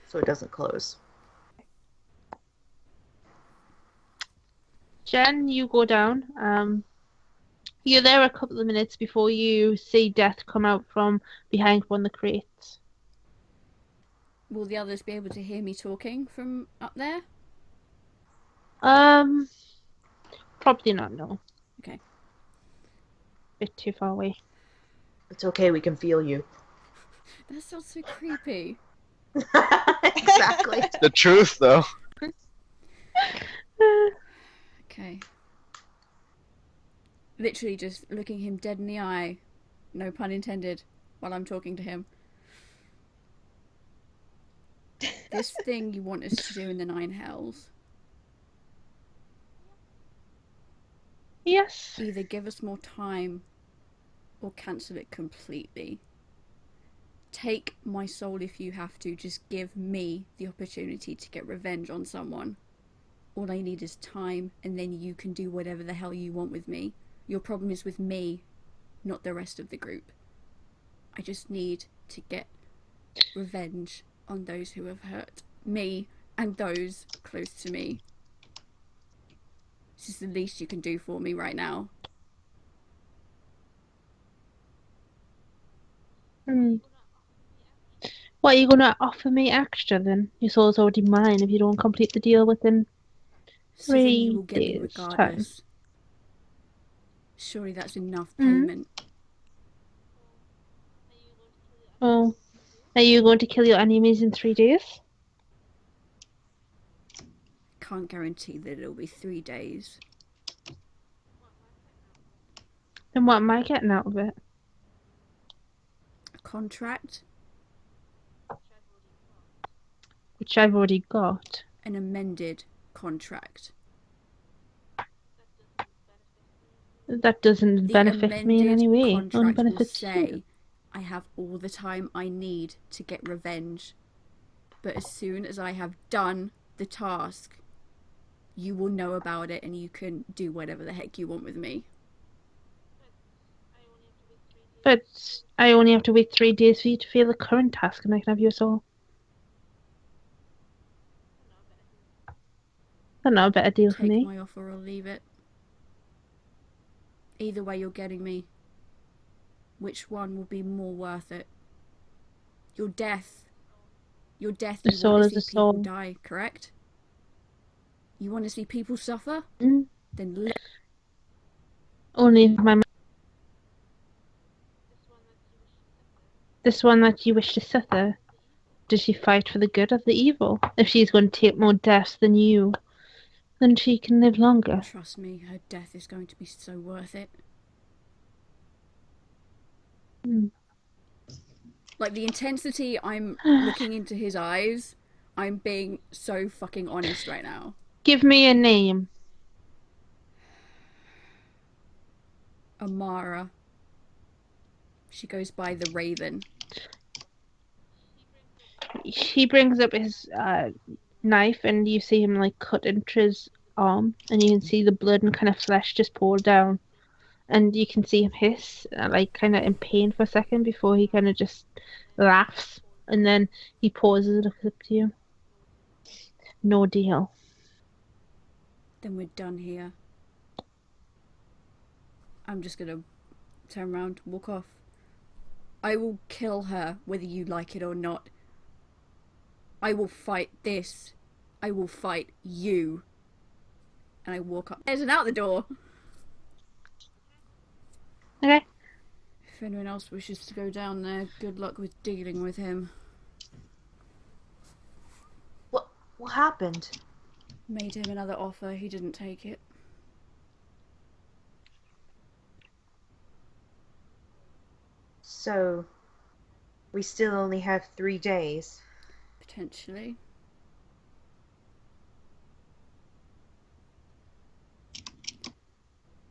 So it doesn't close. Jen, you go down. You're there a couple of minutes before you see Death come out from behind one of the crates. Will the others be able to hear me talking from up there? Probably not, no. Okay. Bit too far away. It's okay, we can feel you. That sounds so creepy. Exactly. The truth, though. Okay. Literally just looking him dead in the eye, no pun intended, while I'm talking to him. This thing you want us to do in the Nine Hells, Yes. either give us more time or cancel it completely. Take my soul if you have to, just give me the opportunity to get revenge on someone. All I need is time, and then you can do whatever the hell you want with me. Your problem is with me, not the rest of the group. I just need to get revenge on those who have hurt me and those close to me. This is the least you can do for me right now. What, are you gonna offer me extra then? Your soul's already mine if you don't complete the deal within So then 3 you will get them days' time. regardless. Surely that's enough payment. Oh, are you going to kill your enemies in 3 days? Can't guarantee that it'll be 3 days. Then what am I getting out of it? A contract? Which I've already got. An amended contract. That doesn't benefit me in any way. Only Contract will benefits say, you. I have all the time I need to get revenge. But as soon as I have done the task, you will know about it and you can do whatever the heck you want with me. But I only have to wait 3 days for you to fail the current task and I can have your soul. That's not a better deal for me. Take my offer or leave it. Either way, you're getting me. Which one will be more worth it? Your death. Your death, The you soul want is to the see people soul. die, correct? You want to see people suffer? Mm. Then let... Only if my... This one that you wish to suffer, does she fight for the good of the evil? If she's going to take more deaths than you, then she can live longer. Trust me, her death is going to be so worth it. Mm. Like, the intensity I'm looking into his eyes, I'm being so fucking honest right now. Give me a name. Amara. She goes by the Raven. He brings up his knife and you see him like cut into his arm and you can see the blood and kind of flesh just pour down. And you can see him hiss, like kind of in pain for a second before he kind of just laughs. And then he pauses and looks up to you. No deal. Then we're done here. I'm just gonna turn around, walk off. I will kill her, whether you like it or not. I will fight this. I will fight you. And I walk up. There's an out the door. Okay. If anyone else wishes to go down there, good luck with dealing with him. What happened? Made him another offer, he didn't take it. So, we still only have 3 days. Potentially.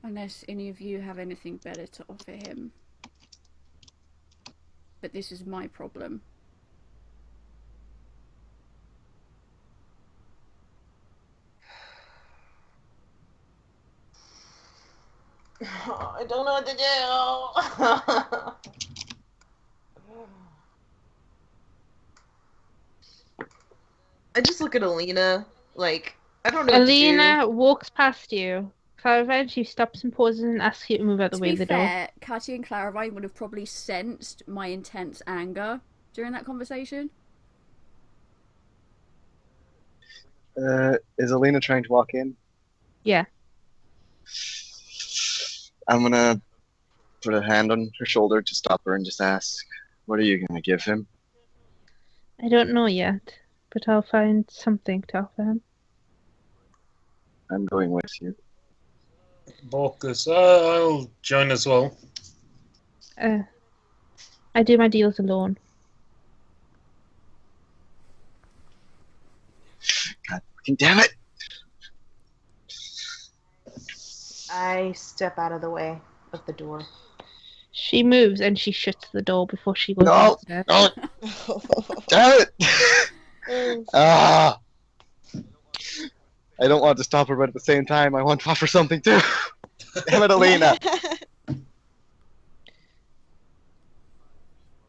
Unless any of you have anything better to offer him. But this is my problem. I don't know what to do. I just look at Alina, like, I don't know what to do. Alina walks past you. Claravine, she stops and pauses and asks you to move out the way of the door. To be fair, Katya and Claravine would have probably sensed my intense anger during that conversation. Is Alina trying to walk in? Yeah. I'm gonna put a hand on her shoulder to stop her and just ask, what are you gonna give him? I don't know yet, but I'll find something to offer him. I'm going with you. Bork goes, I'll join as well. I do my deals alone. God fucking damn it! I step out of the way of the door. She moves and she shuts the door before she goes No! upstairs. No! Damn it! Ah! I don't want to stop her, but at the same time, I want to offer something too. Damn it, Alina!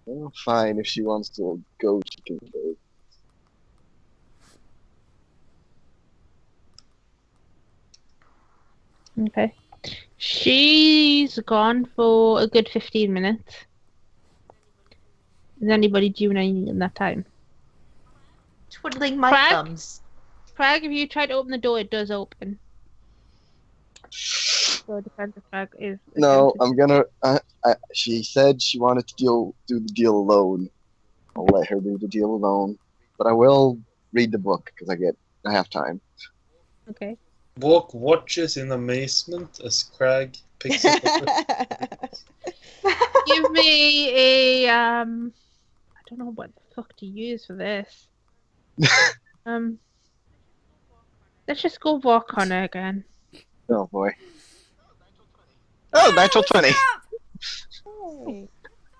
Well, fine, if she wants to go, she can go. Okay. She's gone for a good 15 minutes. Is anybody doing anything in that time? Twiddling my Krag? thumbs. Krag, if you try to open the door, it does open. So defensive Krag is. No, attempted. I'm gonna. She said she wanted to do the deal alone. I'll let her do the deal alone, but I will read the book because I have time. Okay. Bork watches in amazement as Krag picks up a book. Give me a I don't know what the fuck to use for this. Let's just go walk on her again. Oh boy. Oh, natural 20. Hey.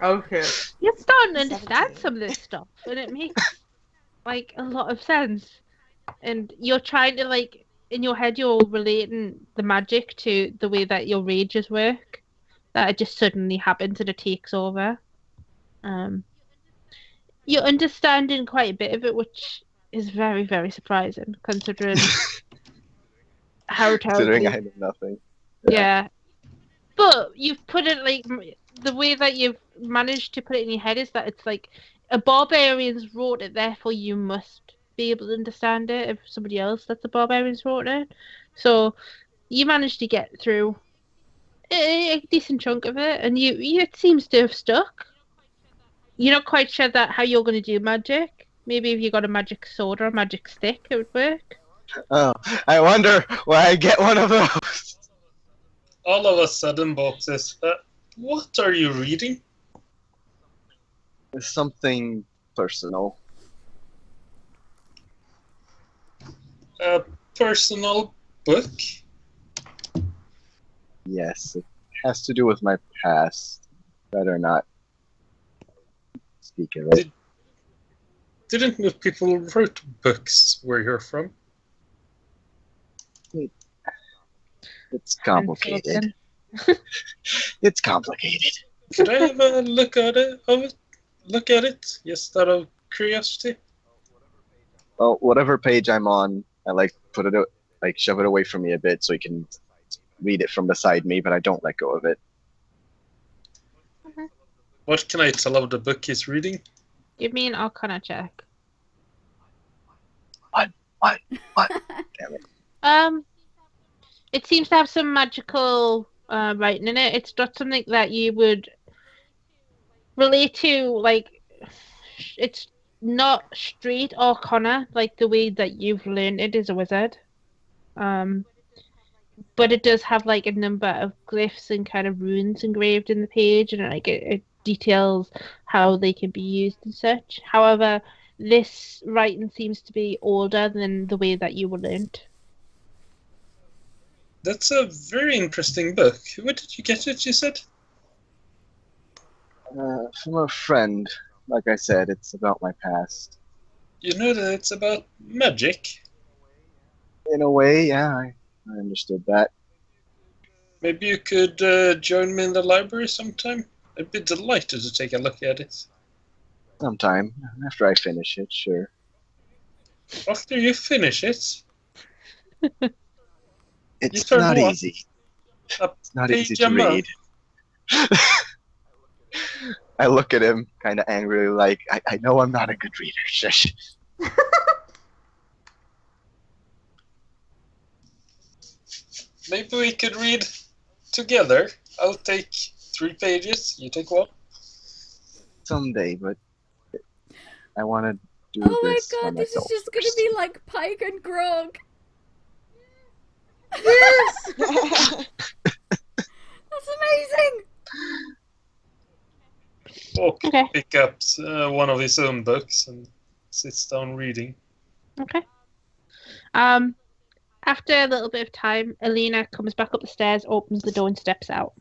Okay. You're starting to 17. understand some of this stuff, and it makes like a lot of sense. And you're trying to like in your head, you're relating the magic to the way that your rages work. That it just suddenly happens and it takes over. You're understanding quite a bit of it, which is very, very surprising considering how Considering terribly. I know nothing. Yeah. But you've put it like the way that you've managed to put it in your head is that it's like a barbarian's wrote it, therefore you must be able to understand it if somebody else that's a barbarian's wrote it. So you managed to get through a decent chunk of it, and you it seems to have stuck. You're not quite sure that how you're going to do magic. Maybe if you got a magic sword or a magic stick, it would work. Oh, I wonder why I get one of those. All of a sudden, Bork says, "What are you reading?" It's something personal. A personal book? Yes, it has to do with my past. Better not speak of it. Didn't know people wrote books where you're from. It's complicated. It's complicated. Could I have a look at it? Look at it, just out of curiosity. Well, whatever page I'm on, I put it shove it away from me a bit so you can read it from beside me, but I don't let go of it. What can I tell of the book he's reading? Give me an Arcana check. What? Damn it. It seems to have some magical writing in it. It's not something that you would relate to, like, it's not straight Arcana, like the way that you've learned it as a wizard. But it does have, like, a number of glyphs and kind of runes engraved in the page, and, like, it details how they can be used and such. However, this writing seems to be older than the way that you were learned. That's a very interesting book. Where did you get it, you said? From a friend. Like I said, it's about my past. You know that it's about magic? In a way, yeah, I understood that. Maybe you could join me in the library sometime? I'd be delighted to take a look at it. Sometime, after I finish it, sure. After you finish it? It's turn not what? easy. A It's not page easy to a month? read. I look at him kind of angrily, like, I know I'm not a good reader. Shush. Maybe we could read together. I'll take 3 pages, you take 1. Someday, but I want to do Oh my this by god, this is myself just gonna first. be like Pike and Grog. Yes! That's amazing! Bork Okay. pick up one of his own books and sits down reading. Okay. After a little bit of time, Alina comes back up the stairs, opens the door, and steps out.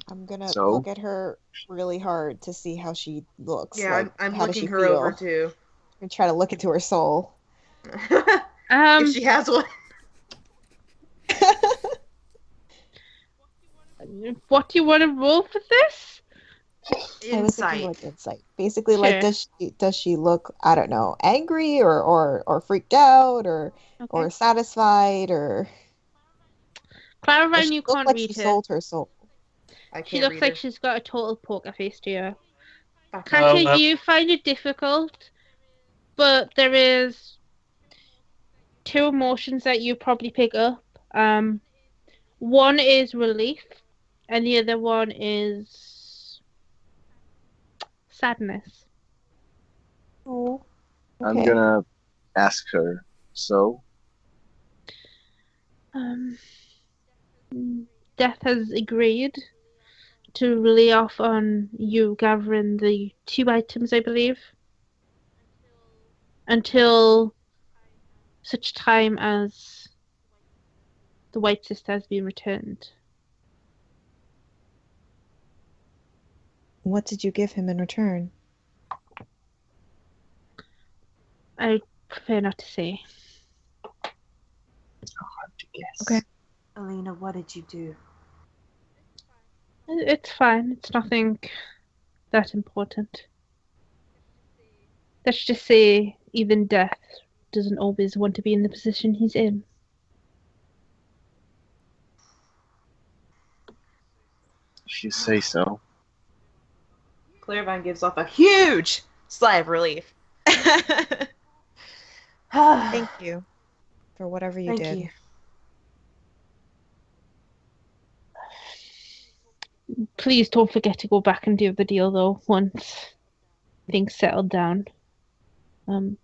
I'm gonna So? look at her really hard to see how she looks. Yeah, like, I'm how does looking she her feel? over too. And try to look into her soul. If she has one. What do you want to roll for this? I was thinking Insight. like insight. Basically, Sure. like does she look, I don't know, angry or freaked out or Okay. satisfied or does Claravine, she you look can't like read she her. sold her soul? I She can't looks read like her. she's got a total poker face to her. Okay. Katya, Um, you find it difficult, but there is 2 emotions that you probably pick up. One is relief, and the other one is sadness. Oh, I'm okay. gonna ask her. So, Death has agreed to lay off on you gathering the 2 items, I believe, until such time as the White Sister has been returned. What did you give him in return? I prefer not to say. hard to guess. Okay. Alina, what did you do? It's fine. It's nothing that important. Let's just say even death doesn't always want to be in the position he's in. If you say so. Claravine gives off a huge sigh of relief. Thank you for whatever you Thank did. you. Please don't forget to go back and do the deal, though, once things settled down. But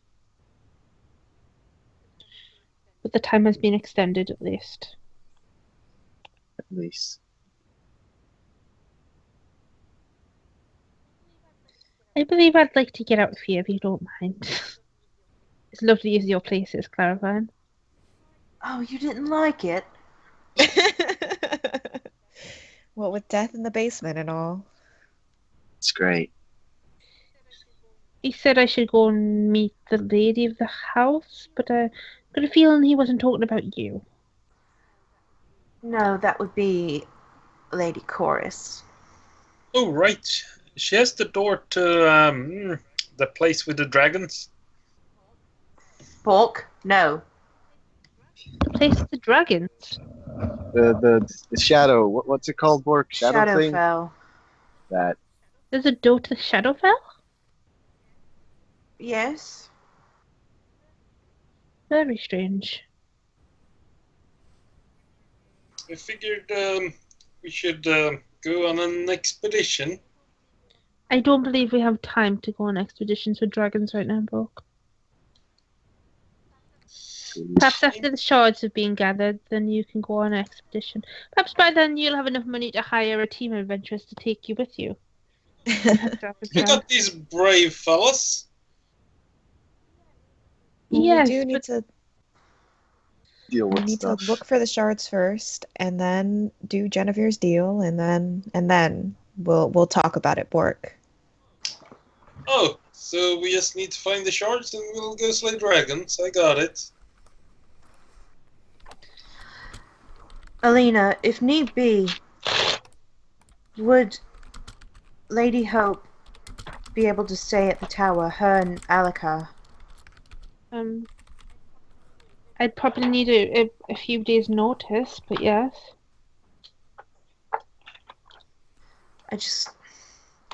the time has been extended, at least. At least. I believe I'd like to get out of here if you don't mind. As lovely as your place is, Claravine. Oh, you didn't like it? What with death in the basement and all. It's great. He said I should go and meet the lady of the house, but I got a feeling he wasn't talking about you. No, that would be Lady Chorus. Oh, right. She has the door to the place with the dragons. Bork? No. The place of the dragons. The shadow. What's it called, Bork? Shadow thing? Shadowfell. That. There's a door to the Shadowfell? Yes. Very strange. I figured we should go on an expedition. I don't believe we have time to go on expeditions with dragons right now, Bork. Perhaps after the shards have been gathered, then you can go on an expedition. Perhaps by then you'll have enough money to hire a team of adventurers to take you with you. Look at these brave fellas. Yes, We do need to Deal with stuff. to look for the shards first, and then do Jennavyr's deal, and then we'll talk about it, Bork. Oh, so we just need to find the shards and we'll go slay dragons. I got it. Alina, if need be, would Lady Hope be able to stay at the tower, her and Alaka? I'd probably need a few days' notice, but yes. I just...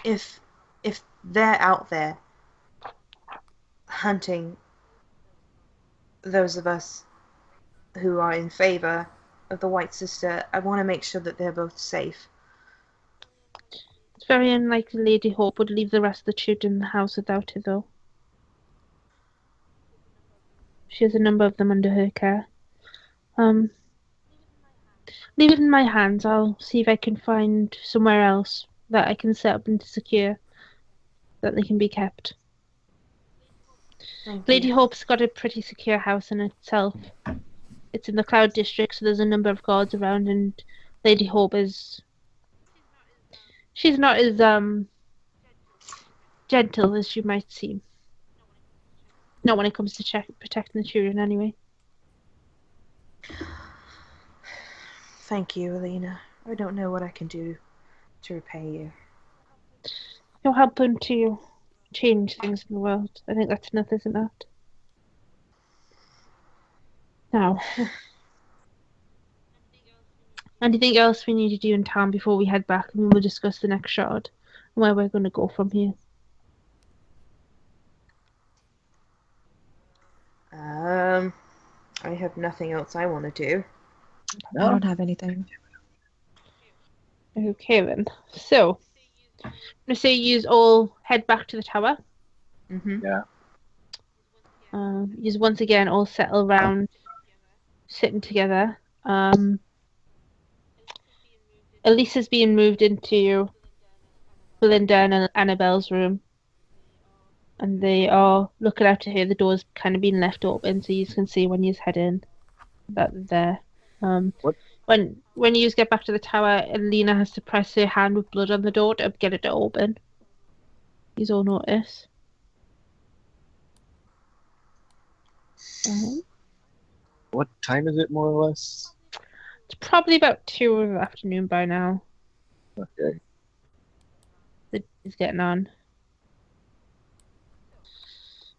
If they're out there hunting those of us who are in favor of the White Sister, I want to make sure that they're both safe. It's very unlikely Lady Hope would leave the rest of the children in the house without her, though. She has a number of them under her care. Leave it in my hands. I'll see if I can find somewhere else that I can set up and secure that they can be kept. Thank Lady you. Hope's got a pretty secure house in itself. It's in the Cloud District, so there's a number of guards around, and Lady Hope is... She's not as gentle as you might seem. Not when it comes to protecting the children, anyway. Thank you, Alina. I don't know what I can do to repay you. You're helping to change things in the world. I think that's enough, isn't that? Now, anything else we need to do in town before we head back, and we'll discuss the next shard and where we're going to go from here. I have nothing else I want to do. I don't have anything. Okay then. So, I'm gonna say you all head back to the tower. Mm-hmm. Yeah. You once again all settle around, sitting together. Elisa's being moved into Belinda and Annabelle's room, and they are looking out to hear the doors kind of being left open, so you can see when you head in that they're there. What? When you get back to the tower, Elena has to press her hand with blood on the door to get it to open. You all notice. What time is it, more or less? It's probably about 2 in the afternoon by now. Okay. It's getting on.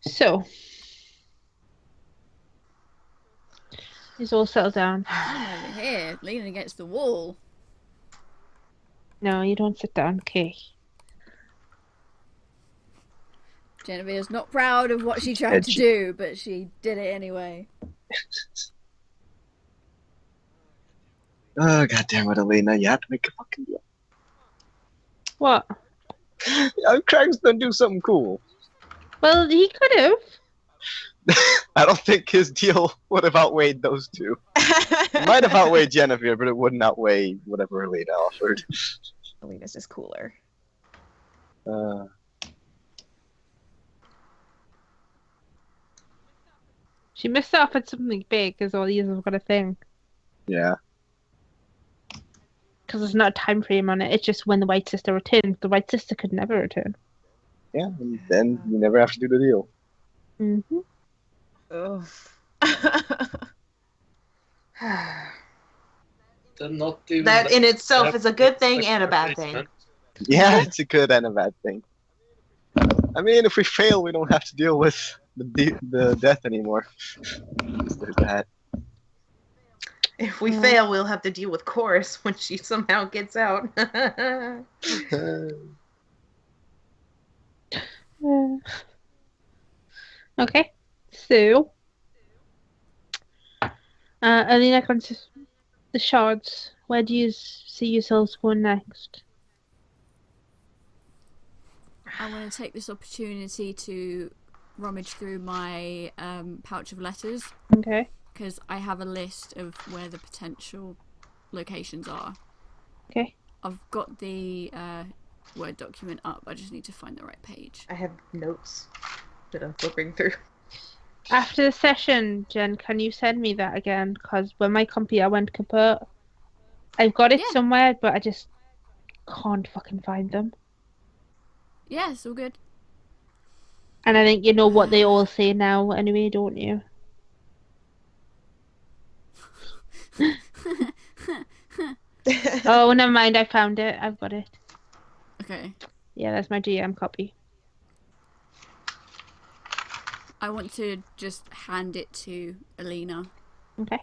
So, he's all settled down. I'm over here, leaning against the wall. No, you don't sit down. Okay. Jennavyr is not proud of what she tried to do, but she did it anyway. Oh, goddamn it, Elena. You have to make a fucking deal. What? Krag's gonna do something cool. Well, he could have. I don't think his deal would have outweighed those two. It might have outweighed Jennavyr, but it wouldn't outweigh whatever Elena offered. Elena's just cooler. She missed out on something big, is all you have got to think. Yeah. Because there's not a time frame on it. It's just when the White Sister returns. The White Sister could never return. Yeah, and then you never have to do the deal. Mm-hmm. Oh. That in itself is a good thing and a bad thing. Yeah, it's a good and a bad thing. I mean, if we fail, we don't have to deal with the death anymore. There's that. If we fail, we'll have to deal with Chorus when she somehow gets out. Okay, so Alina comes to the shards. Where do you see yourselves going next? I want to take this opportunity to rummage through my pouch of letters. Okay. Because I have a list of where the potential locations are. Okay. I've got the Word document up. I just need to find the right page. I have notes that I'm flipping through. After the session, Jen, can you send me that again? Because when my computer went kaput, I've got it somewhere, but I just can't fucking find them. Yeah, it's all good. And I think you know what they all say now anyway, don't you? Oh, never mind. I found it. I've got it. Okay. Yeah, that's my GM copy. I want to just hand it to Alina. Okay.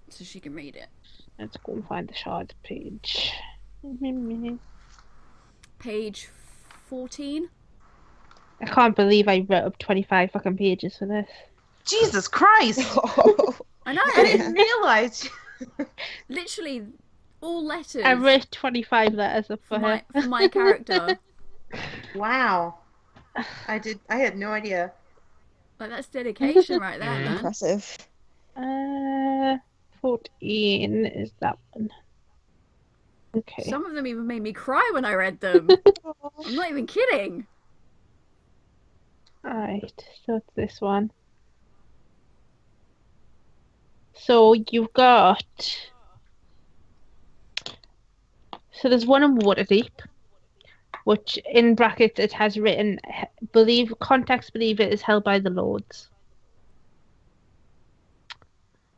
So she can read it. Let's go and find the shards page. Page 14. I can't believe I wrote up 25 fucking pages for this. Jesus Christ! I know. I didn't realize. Literally, all letters. I wrote 25 letters up for her. For my character. Wow. I had no idea. Like, that's dedication right there, man. Impressive. 14 is that one. Okay. Some of them even made me cry when I read them. I'm not even kidding. Alright, so it's this one. So you've got... So there's one in Waterdeep, which in brackets it has written, context believe it is held by the Lords.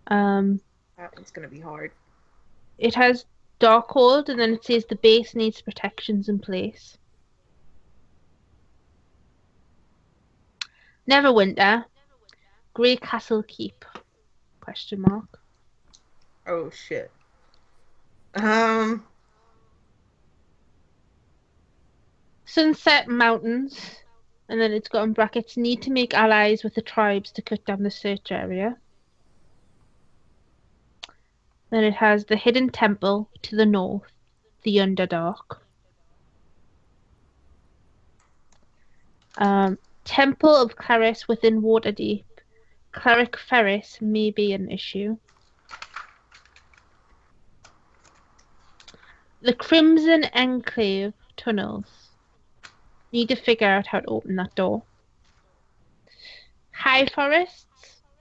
That one's gonna be hard. It has Darkhold, and then it says the base needs protections in place. Neverwinter, Grey Castle Keep? Question mark. Oh shit. Sunset Mountains, and then it's got in brackets, need to make allies with the tribes to cut down the search area. Then it has the Hidden Temple to the north, the Underdark. Temple of Claris within Waterdeep. Cleric Ferris may be an issue. The Crimson Enclave tunnels. Need to figure out how to open that door. High Forests.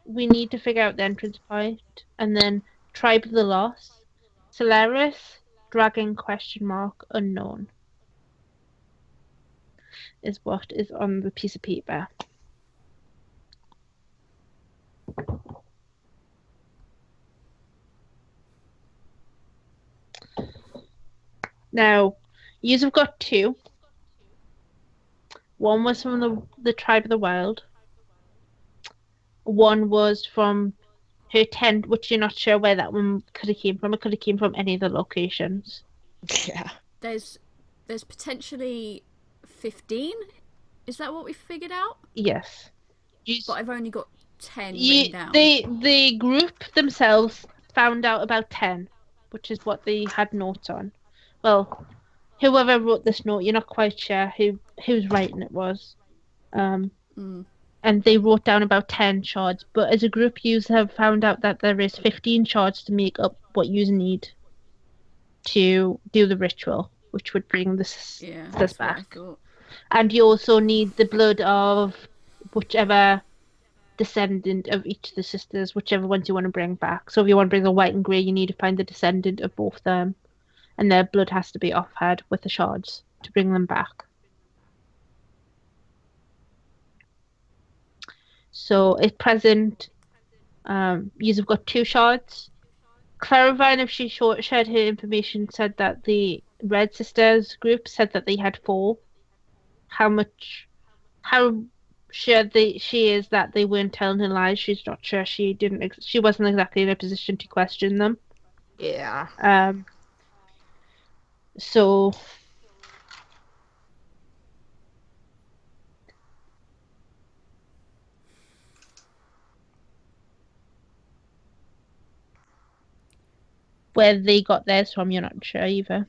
We need to figure out the entrance point. And then Tribe of the Lost. Solaris. Dragon ? Unknown. Is what is on the piece of paper. Now, you've got two. One was from the Tribe of the Wild. One was from her tent, which you're not sure where that one could have came from. It could have came from any of the locations. Yeah. There's potentially 15. Is that what we figured out? Yes. But I've only got 10 written down. The group themselves found out about 10, which is what they had notes on. Well, whoever wrote this note, you're not quite sure whose writing it was. And they wrote down about 10 shards, but as a group you have found out that there is 15 shards to make up what you need to do the ritual, which would bring this back. And you also need the blood of whichever descendant of each of the sisters, whichever ones you want to bring back. So if you want to bring the white and grey, you need to find the descendant of both of them. And their blood has to be off-had with the shards to bring them back. So at present, you've got 2 shards. Claravine, if she shared her information, said that the Red Sisters group said that they had 4. How sure she is that they weren't telling her lies, she's not sure. She wasn't exactly in a position to question them. Yeah. So where they got theirs from, you're not sure either.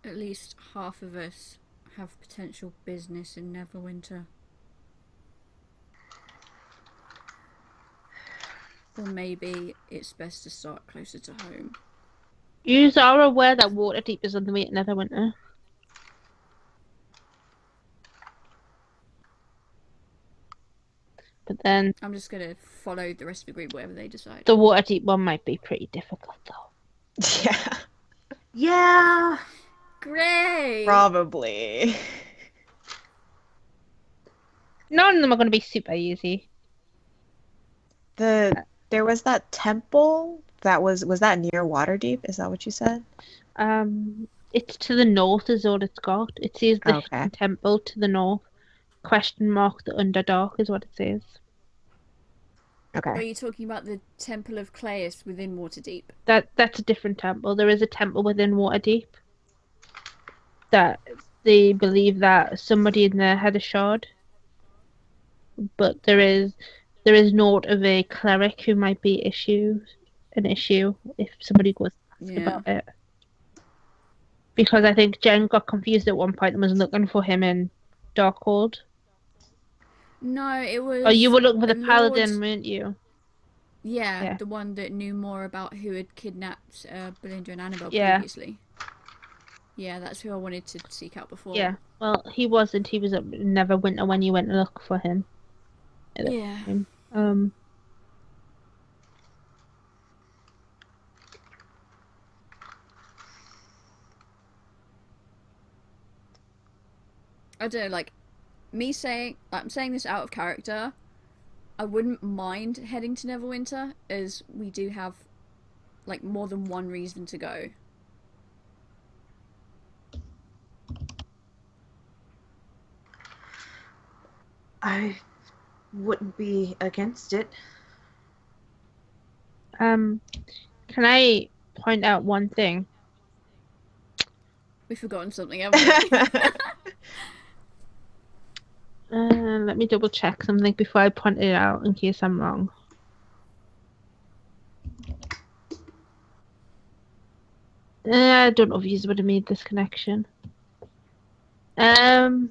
At least half of us have potential business in Neverwinter. Or maybe it's best to start closer to home. You are aware that Waterdeep is on the way to Neverwinter. But then I'm just gonna follow the rest of the group wherever they decide. The Waterdeep one might be pretty difficult though. Yeah. Yeah. Great. Probably. None of them are going to be super easy. There was that temple that was that near Waterdeep? Is that what you said? It's to the north is all it's got. It says the Hidden Temple to the north. ? The Underdark is what it says. Okay. Are you talking about the Temple of Clais within Waterdeep? That's a different temple. There is a temple within Waterdeep that they believe that somebody in there had a shard. But there is note of a cleric who might be an issue if somebody goes to ask about it. Because I think Jen got confused at one point and was looking for him in Darkhold. No, it was... Oh, you were looking for the paladin, weren't you? Yeah, the one that knew more about who had kidnapped Belinda and Annabelle previously. Yeah, that's who I wanted to seek out before. Yeah, well, he wasn't. He was at Neverwinter when you went to look for him. Yeah. I don't know, like, I'm saying this out of character, I wouldn't mind heading to Neverwinter, as we do have, like, more than one reason to go. I wouldn't be against it. Can I point out one thing? We've forgotten something, haven't we? Let me double check something before I point it out in case I'm wrong. I don't know if you would have made this connection. Caravine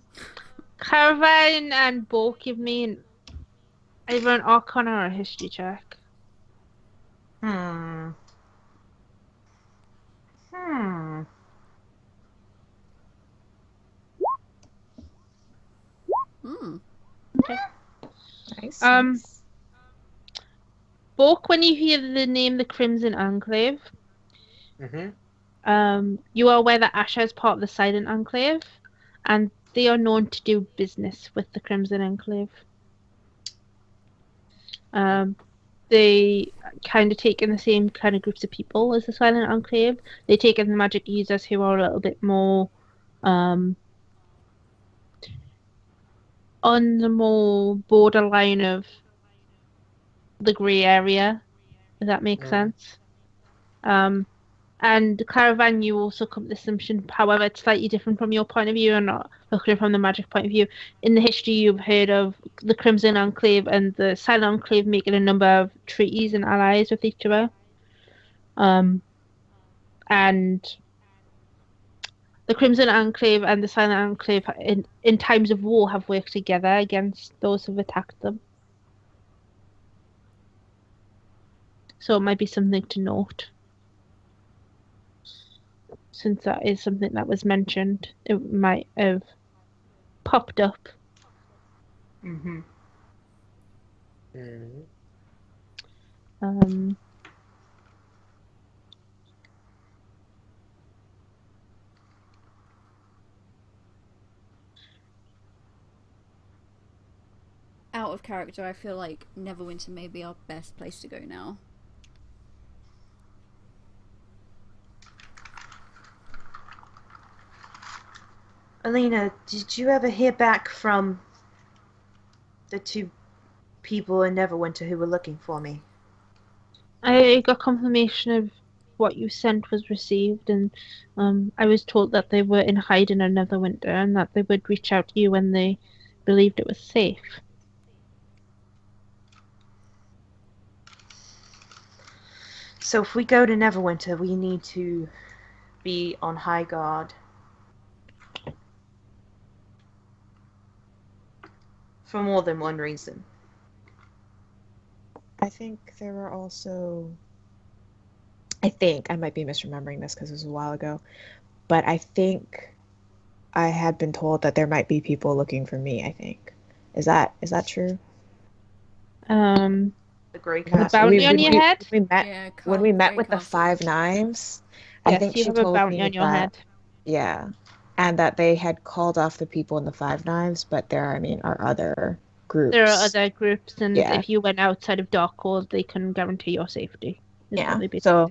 and Bork give me either an Arcana or a History check. Hmm. Okay. Nice. Nice. Bork, when you hear the name the Crimson Enclave, you are aware that Asha is part of the Silent Enclave, and they are known to do business with the Crimson Enclave. They kind of take in the same kind of groups of people as the Silent Enclave. They take in the magic users who are a little bit more on the more borderline of the grey area, if that makes sense. And Claravine, you also come to the assumption, however, it's slightly different from your point of view and not looking from the magic point of view. In the history, you've heard of the Crimson Enclave and the Silent Enclave making a number of treaties and allies with each other. And the Crimson Enclave and the Silent Enclave, in times of war, have worked together against those who've attacked them. So it might be something to note. Since that is something that was mentioned, it might have popped up. Out of character, I feel like Neverwinter may be our best place to go now. Alina, did you ever hear back from the two people in Neverwinter who were looking for me? I got confirmation of what you sent was received, and I was told that they were in hiding in Neverwinter and that they would reach out to you when they believed it was safe. So if we go to Neverwinter, we need to be on high guard. For more than one reason. I think there were also... I think, I might be misremembering this because it was a while ago, but I think I had been told that there might be people looking for me, I think. Is that true? The Grey Castle. Bounty on your head? When we met with the Five Knives, yes, I think you she have a told bounty me on your that, head. yeah, and that they had called off the people in the Five Knives, but there, are other groups. There are other groups, and Yeah. if you went outside of Darkhold, they can guarantee your safety. Yeah, so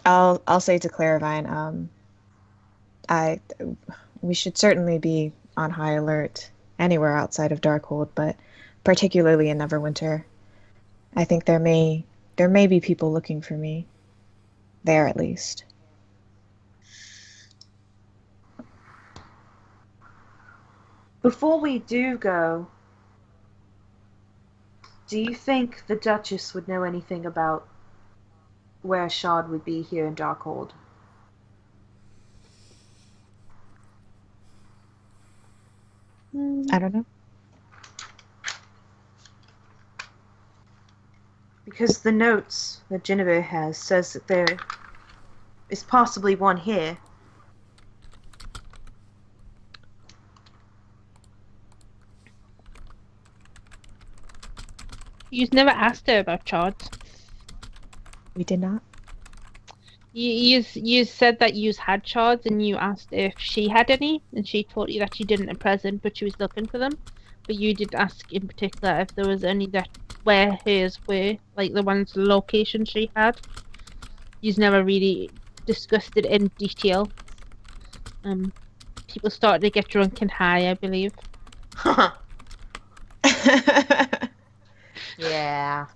I'll say to Claravine, we should certainly be on high alert anywhere outside of Darkhold, but particularly in Neverwinter. I think there may be people looking for me. There, at least. Before we do go, do you think the Duchess would know anything about where a shard would be here in Darkhold? I don't know. Because the notes that Jennavyr has says that there is possibly one here. You've never asked her about shards. We did not. You said that you had shards, and you asked if she had any, and she told you that she didn't at present, but she was looking for them. But you did ask in particular if there was any that where hers were, like the ones location she had. You've never really discussed it in detail. People started to get drunk and high, I believe. Yeah.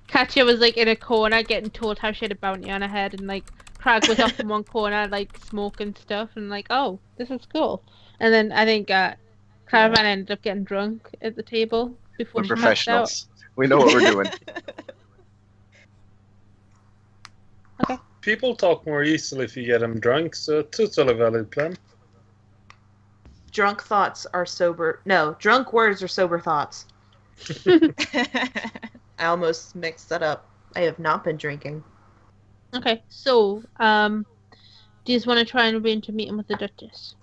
Katya was like in a corner getting told how she had a bounty on her head, and like Krag was off in one corner like smoking stuff, and like, oh, this is cool. And then I think Claravine ended up getting drunk at the table before We're she passed out. professionals. We know what we're doing. Okay. People talk more easily if you get them drunk, so totally valid plan. Drunk thoughts are sober. No, drunk words are sober thoughts. I almost mixed that up. I have not been drinking. Okay, so, do you just want to try and arrange a meeting with the Duchess?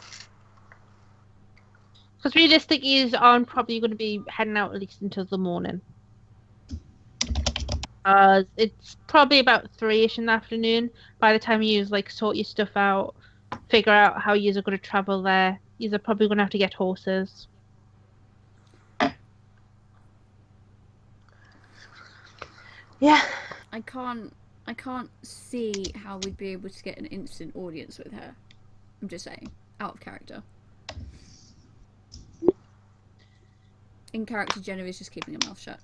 Because realistically, you aren't probably going to be heading out at least until the morning. It's probably about 3-ish in the afternoon. By the time you like sort your stuff out, figure out how you are going to travel there, you are probably going to have to get horses. Yeah. I can't see how we'd be able to get an instant audience with her. I'm just saying, out of character. In character, Jennavy's just keeping her mouth shut.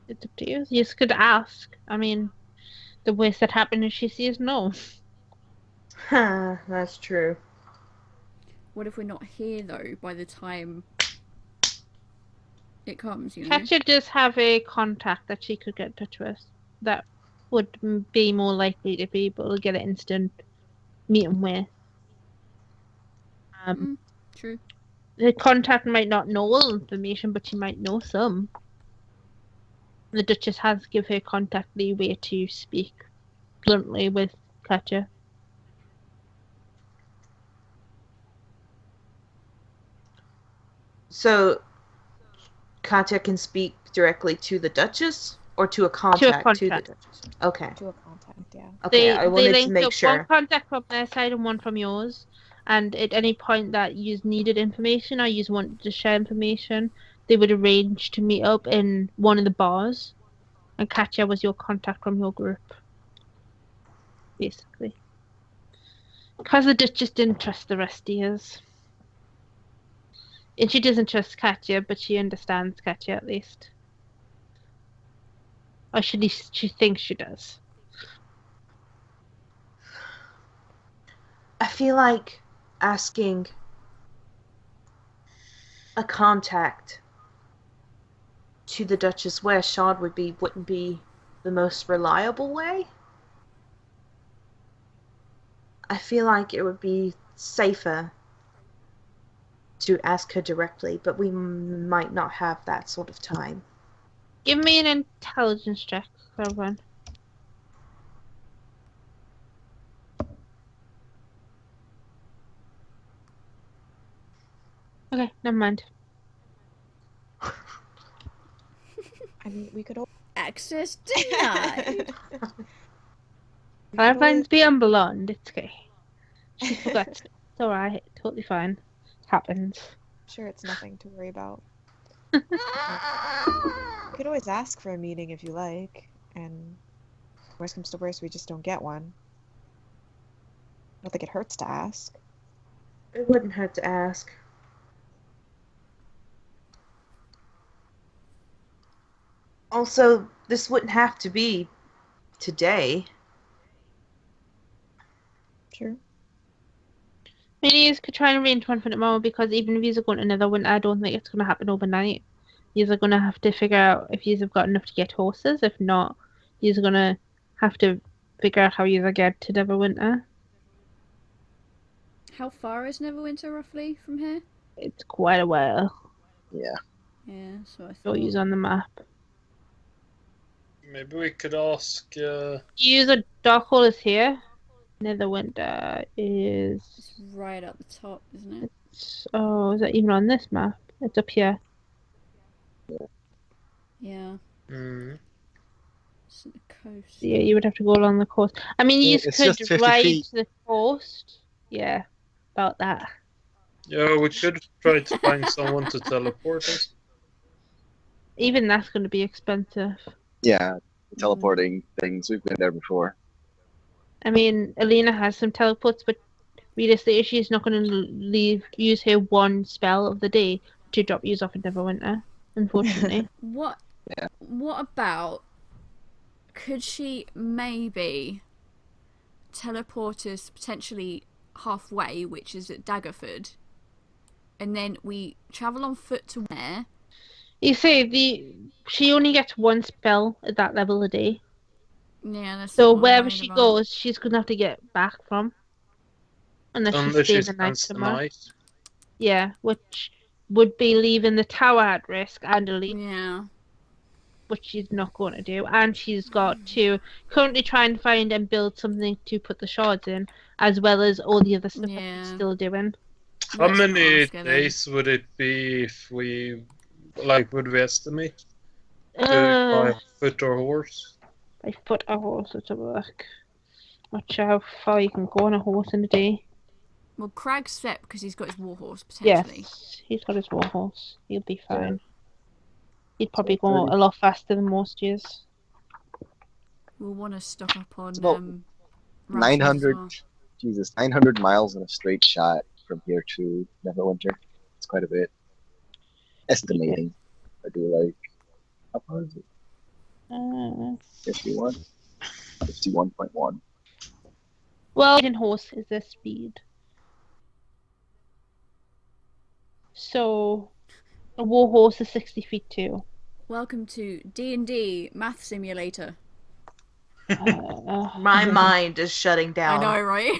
It's up to you. You just could ask. I mean, the worst that happens is she says no. That's true. What if we're not here though by the time it comes, you know? Katya does have a contact that she could get in touch with that would be more likely to be able to get an instant meeting with. True. The contact might not know all information, but she might know some. The Duchess has give her contact leeway to speak bluntly with Katya. So, Katya can speak directly to the Duchess? Or to a contact to the Duchess? Okay. To a contact, yeah. Okay, I wanted to make sure. One contact from their side and one from yours. And at any point that you needed information or you wanted to share information, they would arrange to meet up in one of the bars. And Katya was your contact from your group. Basically. Because the Duchess didn't trust the rest of us. And she doesn't trust Katya, but she understands Katya at least. Or at least she thinks she does. I feel like asking a contact to the Duchess where shard wouldn't be the most reliable way. I feel like it would be safer to ask her directly, but we might not have that sort of time. Give me an intelligence check, Claravine. Okay, never mind. I mean, we could all... Access denied! Claravine's beyond blonde, it's okay. She forgot. It's alright, totally fine. It happens. Sure, it's nothing to worry about. You could always ask for a meeting if you like, and worst comes to worst, we just don't get one. I don't think it hurts to ask. It wouldn't hurt to ask. Also, this wouldn't have to be today. Sure. Maybe you could try and arrange one for tomorrow, because even if you're going to another one, I don't think it's going to happen overnight. You're going to have to figure out if you've got enough to get horses. If not, you're going to have to figure out how you get to Neverwinter. How far is Neverwinter roughly from here? It's quite a while. Yeah. Yeah, so I Don't thought. use on the map. Maybe we could ask. Use a Darkhold is here. Neverwinter is. It's right at the top, isn't it? Oh, is that even on this map? It's up here. Yeah. Mm. It's at the coast. Yeah, you would have to go along the coast. I mean, you It's could just 50 ride feet. to the coast. Yeah, about that. Yeah, we could try to find someone to teleport us. Even that's going to be expensive. Yeah. Teleporting things. We've been there before. I mean, Alina has some teleports, but realistically, she's not going to use her one spell of the day to drop you off in Neverwinter, unfortunately. What about, could she maybe teleport us potentially halfway, which is at Daggerford, and then we travel on foot to where? You say she only gets one spell at that level a day. Yeah, that's So what I'm wherever worried she about. goes, she's gonna have to get back from. Unless she Unless stays she the night spends the somewhere. night. Yeah, which would be leaving the tower at risk and a leak, Yeah. which she's not going to do. And she's got to currently try and find and build something to put the shards in, as well as all the other stuff that she's Yeah. still doing. How Let's not many ask her then. days would it be if we, like, would we estimate? By foot or horse? By foot or horse, let's have a look. Not sure how far you can go on a horse in a day. Well, Krag's set because he's got his warhorse, potentially. Yes, he's got his warhorse. He'll be fine. Yeah. He'd probably So go 30. a lot faster than most years. We'll want to stock up on It's about rations as 900. well. Jesus, 900 miles in a straight shot from here to Neverwinter. It's quite a bit. Estimating. I do like. How far is it? 51. 51.1. Well, in horse is their speed. So, a warhorse is 60 feet too. Welcome to D&D Math Simulator. My mind is shutting down. I know, right?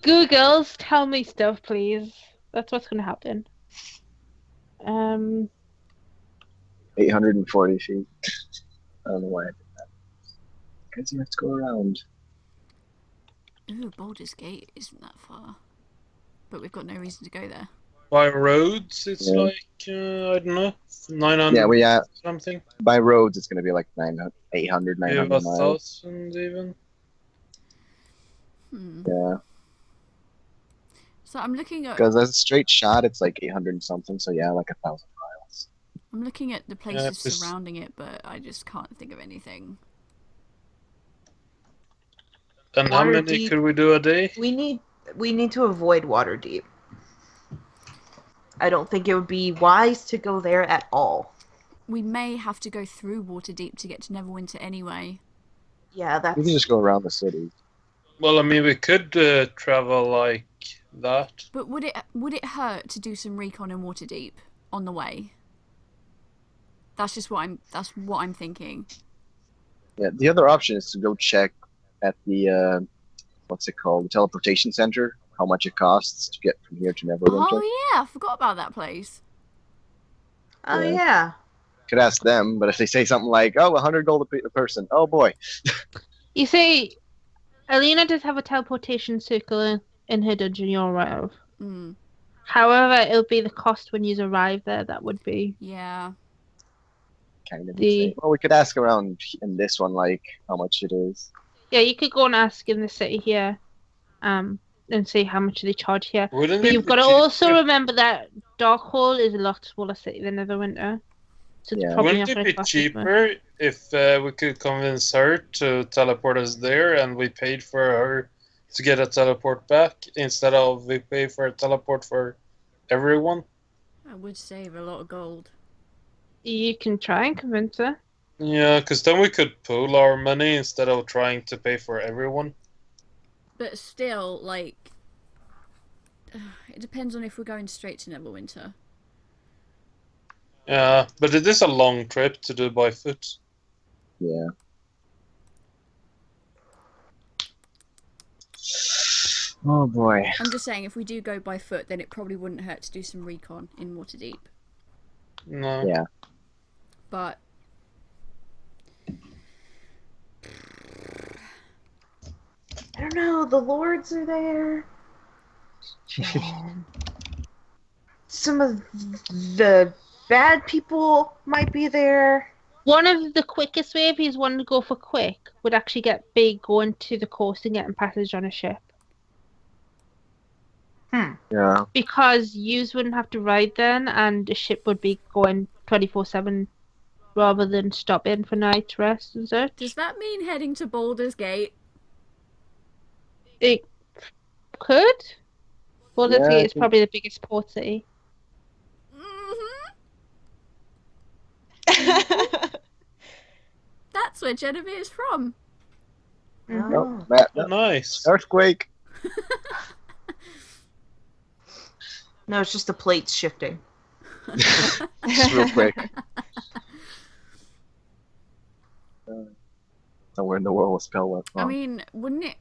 Googles, tell me stuff, please. That's what's going to happen. 840 feet. I don't know why I did that. Because you have to go around. Ooh, Baldur's Gate isn't that far. But we've got no reason to go there. By roads, it's Yeah. like, I don't know, 900 Yeah, we something. by roads it's going to be like 900, 800, 900 Yeah, miles. 1,000 even. Yeah, So I'm looking at because as a straight shot it's like 800 and something. So yeah, like 1,000 miles. I'm looking at the places just- surrounding it, but I just can't think of anything. And how many Waterdeep. could we do a day? We need to avoid Waterdeep. I don't think it would be wise to go there at all. We may have to go through Waterdeep to get to Neverwinter anyway. Yeah, that's We can just go around the city. Well, I mean, we could travel like that. But would it hurt to do some recon in Waterdeep on the way? That's what I'm thinking. Yeah, the other option is to go check at the what's it called, the teleportation center, how much it costs to get from here to Neverwinter. Oh yeah, I forgot about that place. Oh Yeah. yeah. Could ask them, but if they say something like, "Oh, 100 gold a person," oh boy. You see, Alina does have a teleportation circle in her dungeon you're aware of. Mm, However, it'll be the cost when you arrive there that would be. yeah. Kind of. The- insane. Well, we could ask around in this one, like how much it is. Yeah, you could go and ask in the city here, and see how much they charge here. Wouldn't But it you've be got to cheaper- also remember that Darkhold is a lot smaller city than Neverwinter. So it's Yeah. probably Wouldn't not it going be to cost as much. cheaper if we could convince her to teleport us there and we paid for her to get a teleport back instead of we pay for a teleport for everyone? That would save a lot of gold. You can try and convince her. Yeah, because then we could pool our money instead of trying to pay for everyone. But still, like, it depends on if we're going straight to Neverwinter. Yeah, but it is a long trip to do by foot. Yeah. Oh boy. I'm just saying, if we do go by foot, then it probably wouldn't hurt to do some recon in Waterdeep. No. Yeah. But I don't know. The lords are there. And some of the bad people might be there. One of the quickest way, if he's wanting to go for quick, would actually get big going to the coast and getting passage on a ship. Yeah. Because yous wouldn't have to ride then, and the ship would be going 24/7 rather than stopping for night rest and such. does that mean heading to Baldur's Gate? It could. Baldur's Yeah, I Gate is think- probably the biggest port city. That's where Jennavyr is from. No, Oh. Matt, Oh, nice. earthquake. No, it's just the plates shifting. Just real quick. somewhere in the world a spell went I wrong. mean, wouldn't it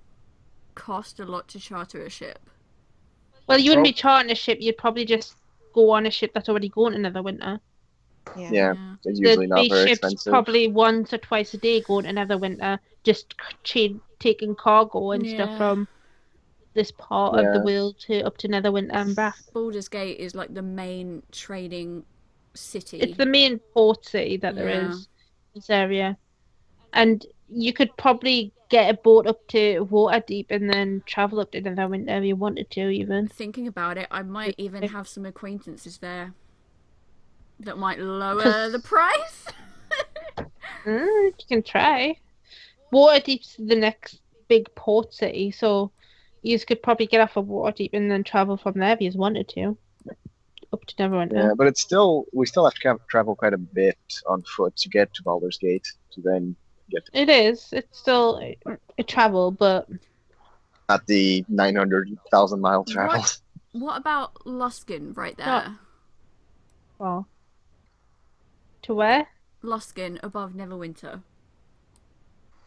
cost a lot to charter a ship? Well, you wouldn't be chartering a ship. You'd probably just go on a ship that's already going to Neverwinter. Yeah, it's usually There'd not be very ships expensive. probably once or twice a day going to Neverwinter, just taking cargo and stuff Yeah. from this part of the Yeah. world to up to Neverwinter and back. Baldur's Gate is like the main trading city. It's the main port city that there Yeah. is in this area. And you could probably get a boat up to Waterdeep and then travel up to Neverwinter if you wanted to, even. Thinking about it, I might even have some acquaintances there that might lower the price. You can try. Waterdeep's the next big port city, so you could probably get off of Waterdeep and then travel from there if you wanted to. Up to Neverwinter. Yeah, but we still have to travel quite a bit on foot to get to Baldur's Gate to then get to It is. It's still a travel, but not the 900,000 mile travel. What about Luskin right there? Not- well, to where? Luskin above Neverwinter.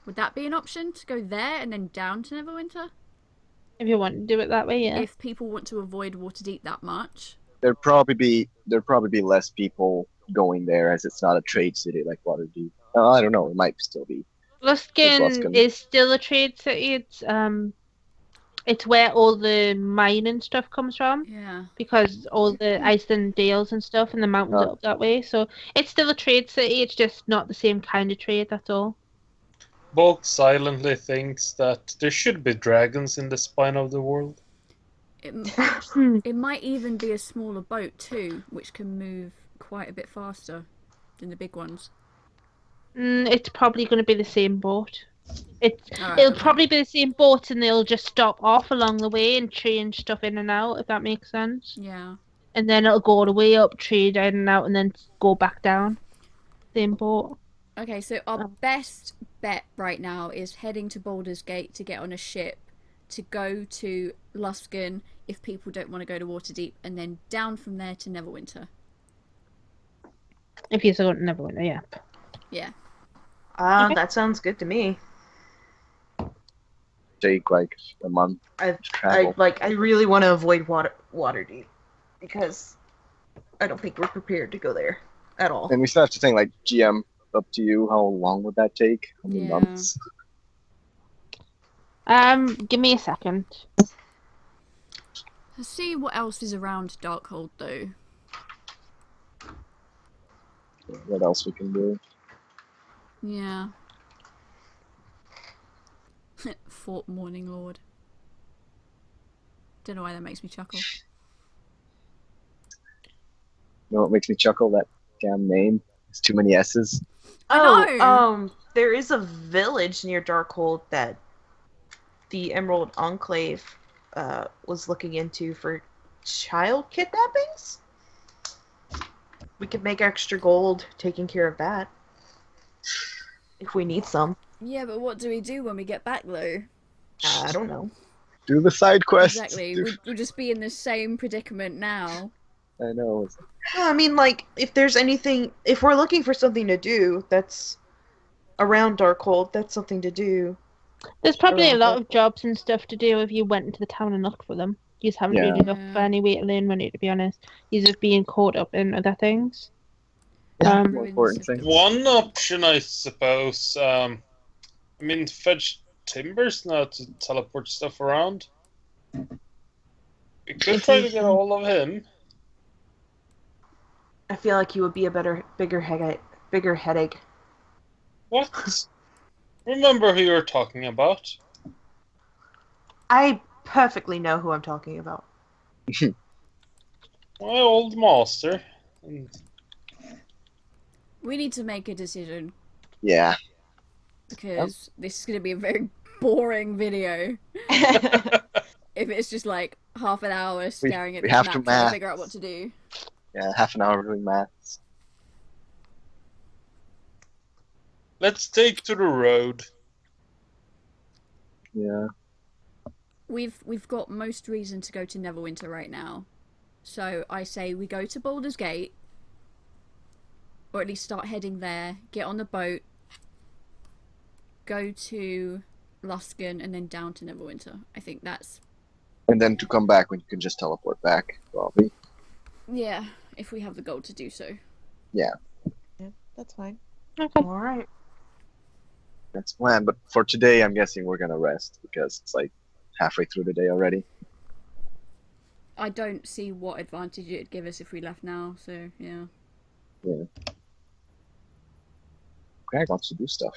Would that be an option to go there and then down to Neverwinter? If you want to do it that way, yeah. If people want to avoid Waterdeep that much. There'd probably be less people going there as it's not a trade city like Waterdeep. I don't know. It might still be. Luskin is still a trade city. It's where all the mining stuff comes from. Yeah. Because all the Iceland dales and stuff and the mountains are up that way. So it's still a trade city. It's just not the same kind of trade. That's all. Bork silently thinks that there should be dragons in the spine of the world. It might even be a smaller boat too, which can move quite a bit faster than the big ones. It's probably going to be the same boat. It'll probably be the same boat, and they'll just stop off along the way and change stuff in and out, if that makes sense. Yeah. And then it'll go all the way up, trade in and out, and then go back down. Same boat. Okay, so our best bet right now is heading to Baldur's Gate to get on a ship to go to Luskin if people don't want to go to Waterdeep, and then down from there to Neverwinter. If you're going to Neverwinter, yeah. Yeah. Okay. That sounds good to me. Take like a month I travel. really want to avoid Waterdeep because I don't think we're prepared to go there at all. And we still have to think like GM. Up to you. How long would that take? How many Yeah. months? Give me a second. Let's see what else is around Darkhold though. What else we can do? Yeah. Fort Morning Lord. Don't know why that makes me chuckle. You know what makes me chuckle? That damn name. It's too many S's. I know. There is a village near Darkhold that the Emerald Enclave was looking into for child kidnappings. We could make extra gold taking care of that. If we need some. Yeah, but what do we do when we get back though? I don't know. Do the side quests. Exactly. We'll just be in the same predicament now. I know. I mean, like, if we're looking for something to do that's around Darkhold, that's something to do. There's probably a Around lot of Darkhold. jobs and stuff to do if you went into the town and looked for them. You just haven't Yeah. really looked for any way to learn money, to be honest. You're just being caught up in other things. Yeah, Um, more important thing. One option, I suppose. Fetch timbers now to teleport stuff around. We could try to get a hold of him. I feel like you would be a bigger headache. What? Remember who you're talking about? I perfectly know who I'm talking about. My old master. And We need to make a decision Yeah. because this is going to be a very boring video. If it's just like half an hour staring at we the have map to trying to math. figure out what to do. Yeah. Half an hour doing maths. let's take to the road. Yeah. We've got most reason to go to Neverwinter right now. So I say we go to Baldur's Gate. Or at least start heading there, get on the boat, go to Luskan and then down to Neverwinter. I think that's... And then to come back when you can just teleport back, probably. Yeah, if we have the gold to do so. Yeah. Yeah, that's fine. Okay. All right. That's planned. But for today, I'm guessing we're gonna rest because it's like halfway through the day already. I don't see what advantage it'd give us if we left now, so yeah. Yeah. Krag wants to do stuff.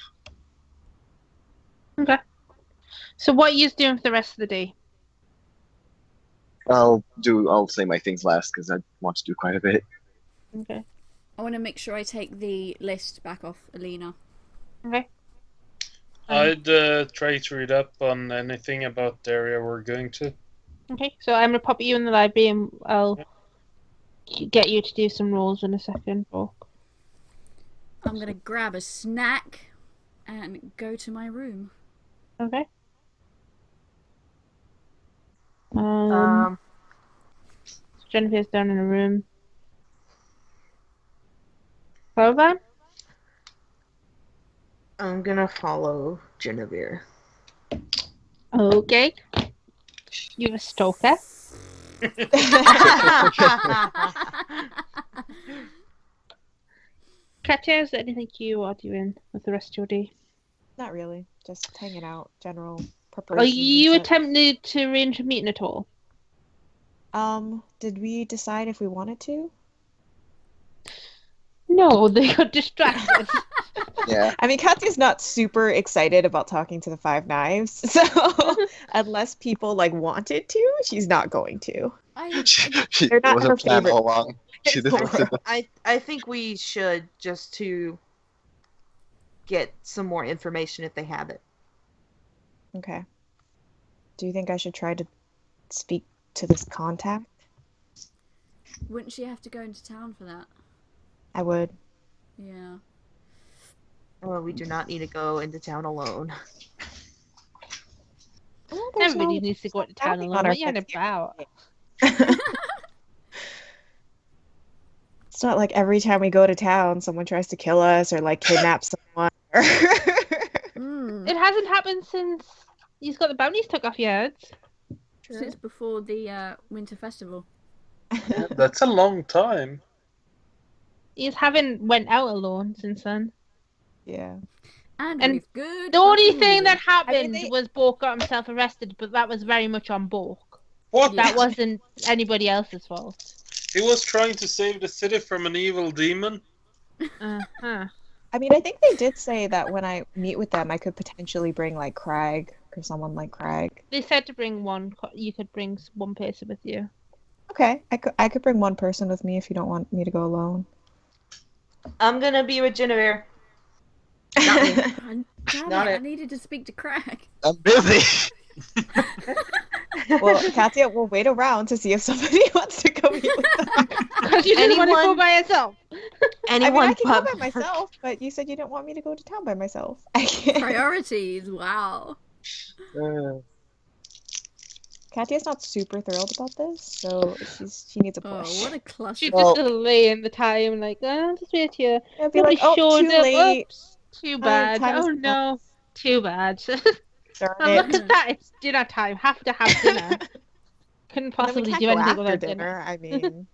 Okay. So what are you doing for the rest of the day? I'll say my things last because I want to do quite a bit. Okay. I want to make sure I take the list back off Alina. Okay. I'd try to read up on anything about the area we're going to. Okay, so I'm gonna pop you in the library and I'll get you to do some rolls in a second. Bork. I'm going to grab a snack and go to my room. Okay. Jennifer's down in a room. Claravine? I'm gonna follow Jennavyr. Okay. You're a stalker. Katya, is there anything you are doing with the rest of your day? Not really. Just hanging out. General Are preparations. you and such. attempting to arrange a meeting at all? Did we decide if we wanted to? No, they got distracted. Yeah. I mean, Katya's not super excited about talking to the Five Knives, so unless people like wanted to, she's not going to. They're not it was her a plan favorite. all along. She didn't want to. I think we should, just to get some more information if they have it. Okay. Do you think I should try to speak to this contact? Wouldn't she have to go into town for that? I would. Yeah. Well, we do not need to go into town alone. Well, there's Everybody no- needs to go to town nothing alone. on our What are you on fence. about? It's not like every time we go to town, someone tries to kill us or like kidnap someone. Mm. It hasn't happened since you've got the bounties took off your heads. Since before the winter festival. Yeah, that's a long time. You haven't went out alone since then. Yeah. And And with good The only fucking thing reason. that happened they- was Bork got himself arrested, but that was very much on Bork. What? Yeah. That wasn't anybody else's fault. He was trying to save the city from an evil demon. Uh-huh. I mean, I think they did say that when I meet with them, I could potentially bring like Krag or someone like Krag. They said to bring one. You could bring one person with you. Okay, I could bring one person with me if you don't want me to go alone. I'm gonna be with Jennavyr. Not me. God damn Not it, I it. needed to speak to Krag. I'm busy. Well, Katya will wait around to see if somebody wants to go meet with them. Because you didn't want to go Anyone- by yourself. I mean, Anyone I can go but by myself, but you said you didn't want me to go to town by myself. I can't. Priorities, wow. Katya's not super thrilled about this, so she needs a Oh, push. what a cluster. She's Well- just delaying the time, like, oh, just wait here. I'll be Nobody like, oh, showed too up. late. Oops, too bad. time is Oh no, too bad. Darn Oh, look it. at that! It's dinner time. Have to have dinner. Couldn't And then we possibly can't do go anything after without dinner. dinner. I mean,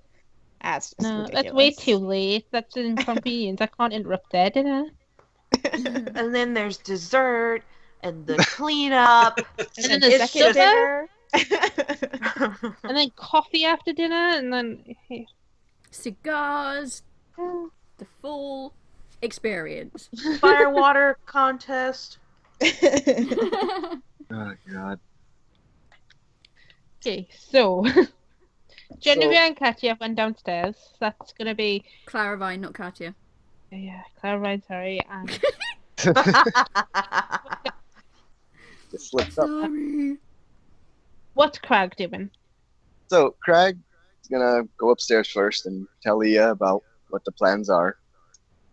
that's just No, ridiculous. that's way too late. That's an inconvenience. I can't interrupt their dinner. And then there's dessert and the cleanup. And then the the second supper, dinner. and then coffee after dinner, and then Cigars, the full experience. Firewater contest. Oh god. okay. So, Jennavyr and Katya went downstairs. That's gonna be Claravine, not Katya. yeah, Claravine, sorry, and Just slipped up. Sorry. what's Krag doing? So Krag is gonna go upstairs first and tell Leah about what the plans are.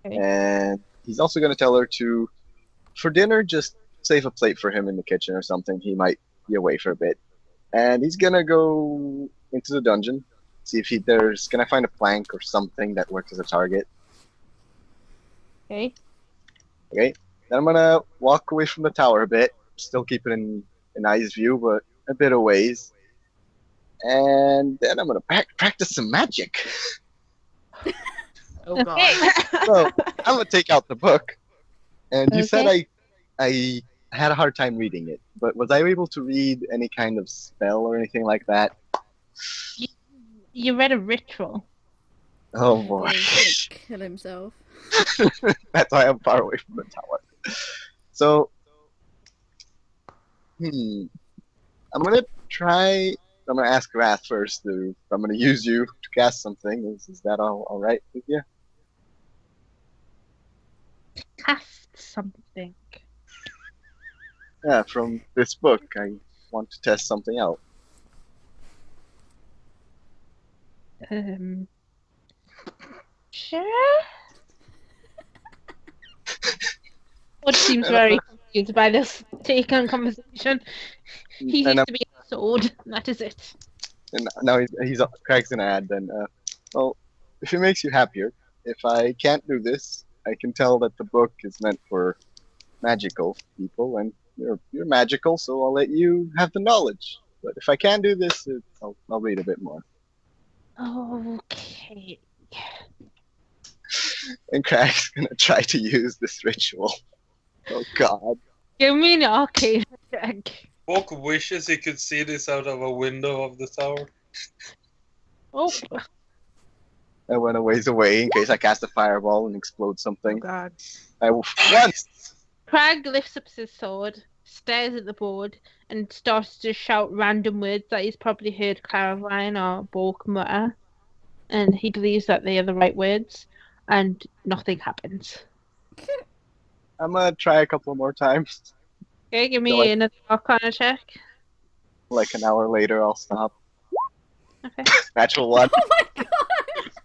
Okay. And he's also gonna tell her to, for dinner, just save a plate for him in the kitchen or something. He might be away for a bit. And he's gonna go into the dungeon, see if there's gonna find a plank or something that works as a target. Okay. Okay. Then I'm gonna walk away from the tower a bit, still keep it in eye's view, but a bit of ways. And then I'm gonna practice some magic. Oh god. So I'm gonna take out the book. And you said Okay. I had a hard time reading it, but was I able to read any kind of spell or anything like that? You read a ritual. Oh Yeah, boy. he's gonna kill himself. That's why I'm far away from the tower. So, I'm gonna ask Wrath first. I'm gonna use you to cast something. Is that all right with you? Cast something. Yeah, from this book, I want to test something out. Sure. What seems very confused by this take on conversation. He And used to be a sword, and that is it. And now Krag's gonna add then. Well, if it makes you happier, if I can't do this, I can tell that the book is meant for magical people, and you're magical, so I'll let you have the knowledge. But if I can do this, I'll read a bit more. Okay. And Krag's gonna try to use this ritual. Oh God! Give me an arcane check. Bork wishes he could see this out of a window of the tower. Oh, I went a ways away in case I cast a fireball and explode Oh something. god. I once. Krag lifts up his sword, stares at the board, and starts to shout random words that he's probably heard Claravine or Bork mutter. And he believes that they are the right words, and nothing happens. I'm gonna try a couple more times. Okay, give me So, like- another arcana check. Like an hour later, I'll stop. Okay. Natural one. Oh my god!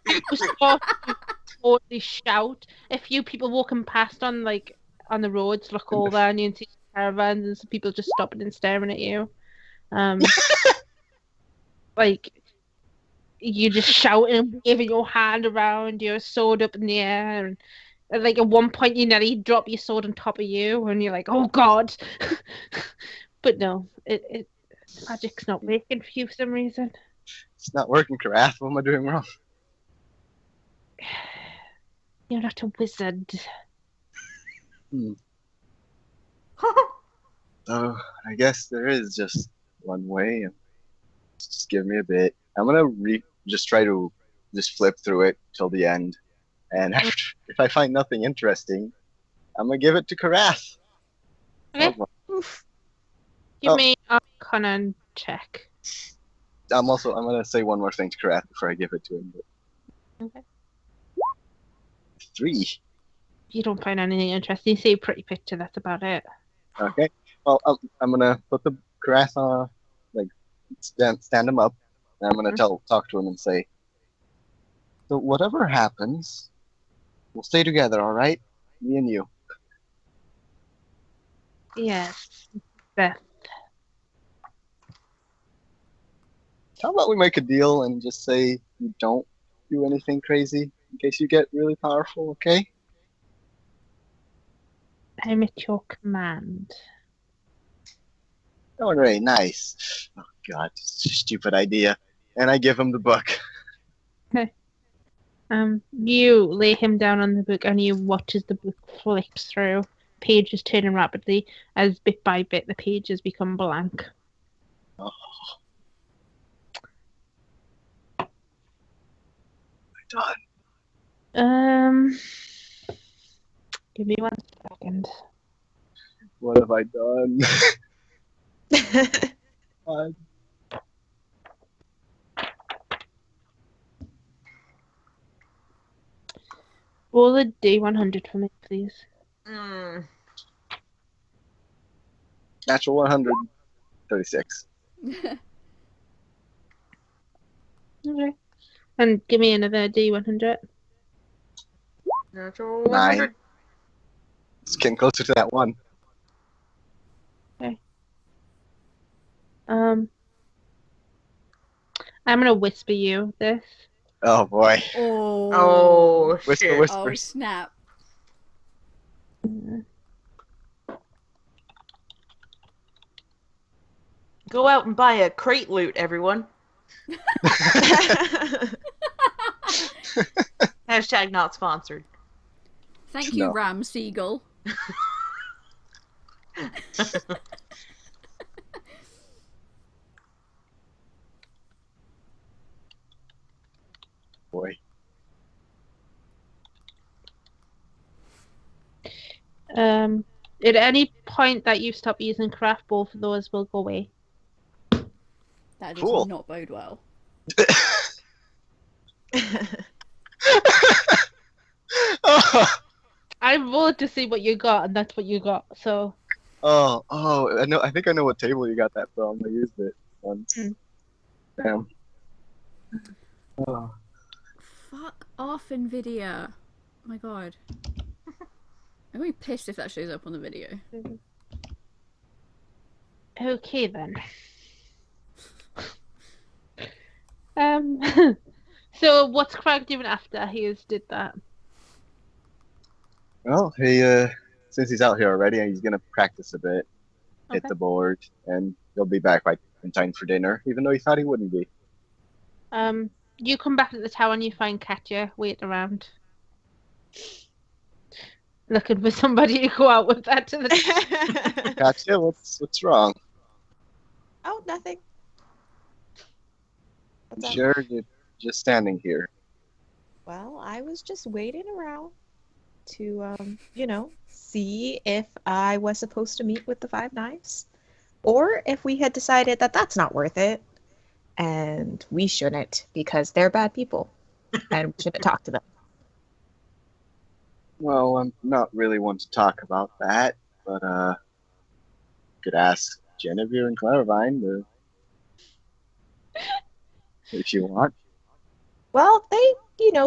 You start to totally shout. A few people walking past on the roads look over and you can see caravans and some people just stopping and staring at you. Like you just shouting and waving your hand around, your sword up in the air, and like at one point you nearly drop your sword on top of you, and you're like, "Oh God!" But no, it magic's not working for you for some reason. It's not working, Karath. What am I doing wrong? You're not a wizard. So I guess there is just one way. And just give me a bit. I'm gonna just try to just flip through it till the end, and if I find nothing interesting, I'm gonna give it to Karath. Okay. Oh, Give Oh. me a Arcana check. I'm gonna say one more thing to Karath before I give it to him. Okay. 3. You don't find anything interesting. You see a pretty picture. That's about it. Okay. Well, I'm gonna put the Karath on, stand him up, and I'm gonna talk to him and say, so whatever happens, we'll stay together, all right? Me and you. Yes. Beth. How about we make a deal and just say you don't do anything crazy in case you get really powerful, okay? I'm at your command. All right, nice. Oh God, stupid idea. And I give him the book. You lay him down on the book and you watch as the book flips through. Pages turning rapidly as bit by bit the pages become blank. Oh. Done. Give me 1 second. What have I done? Roll a D100 for me, please. Natural 136. Okay. And give me another D100. Natural 9. 100. It's getting closer to that 1. I'm gonna whisper you this. Oh boy. Oh. Oh, Whisper, shit. whisper. Oh snap. Go out and buy a crate loot, everyone. Hashtag not sponsored. Thank you, No. Ram Seagull. Boy. At any point that you stop using craft, both of those will go away. That does Cool. not bode well. I rolled to see what you got, and that's what you got. So Oh, I know. I think I know what table you got that from. I used it once. Damn. Oh. Fuck off, NVIDIA. Oh my god. I'm gonna be pissed if that shows up on the video. okay then. So what's Krag doing after he did that? Well, he since he's out here already, he's gonna practice a bit, hit the board, and he'll be back right in time for dinner. Even though he thought he wouldn't be. You come back at the tower and you find Katya waiting around, looking for somebody to go out with that to the. Katya, what's wrong? Oh, nothing. What's up? Sure, you're just standing here. Well, I was just waiting around to, see if I was supposed to meet with the Five Knives, or if we had decided that that's not worth it, and we shouldn't because they're bad people, and we shouldn't talk to them. Well, I'm not really one to talk about that, but could ask Jennavyr and Claravine if you want. Well, they,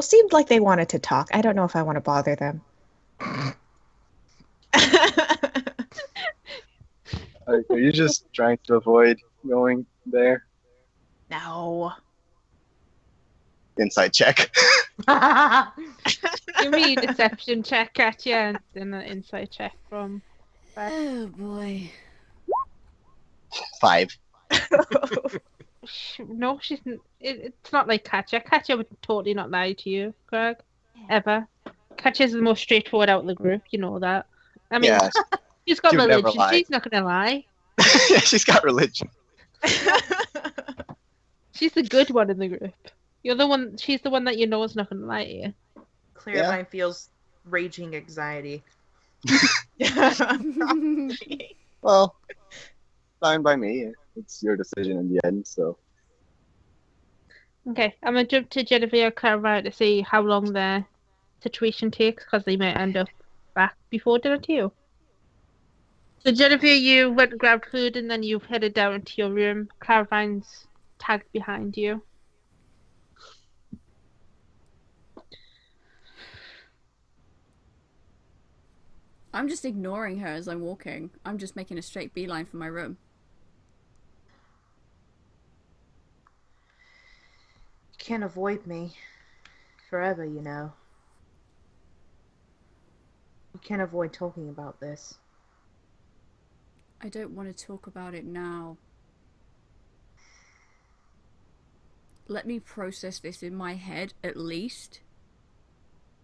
seemed like they wanted to talk. I don't know if I want to bother them. Are you just trying to avoid going there? No. Inside check. Give me a deception check, Katya, and then an insight check from. Oh boy. 5. No, she's. It's not like Katya. Katya would totally not lie to you, Krag. Ever. Katya's the most straightforward out of the group. You know that. I mean, Yeah, she's got she would never religion. lie. She's not gonna lie. yeah, she's got religion. She's the good one in the group. You're the one. She's the one that you know is not gonna lie to you. Claravine feels raging anxiety. Well, fine by me. It's your decision in the end, so. Okay, I'm gonna jump to Jennavyr and Claravine to see how long their situation takes, because they might end up back before dinner too. So Jennavyr, you went and grabbed food, and then you headed down into your room. Claravine's tagged behind you. I'm just ignoring her as I'm walking. I'm just making a straight beeline for my room. You can't avoid me forever, you know. You can't avoid talking about this. I don't want to talk about it now. Let me process this in my head, at least.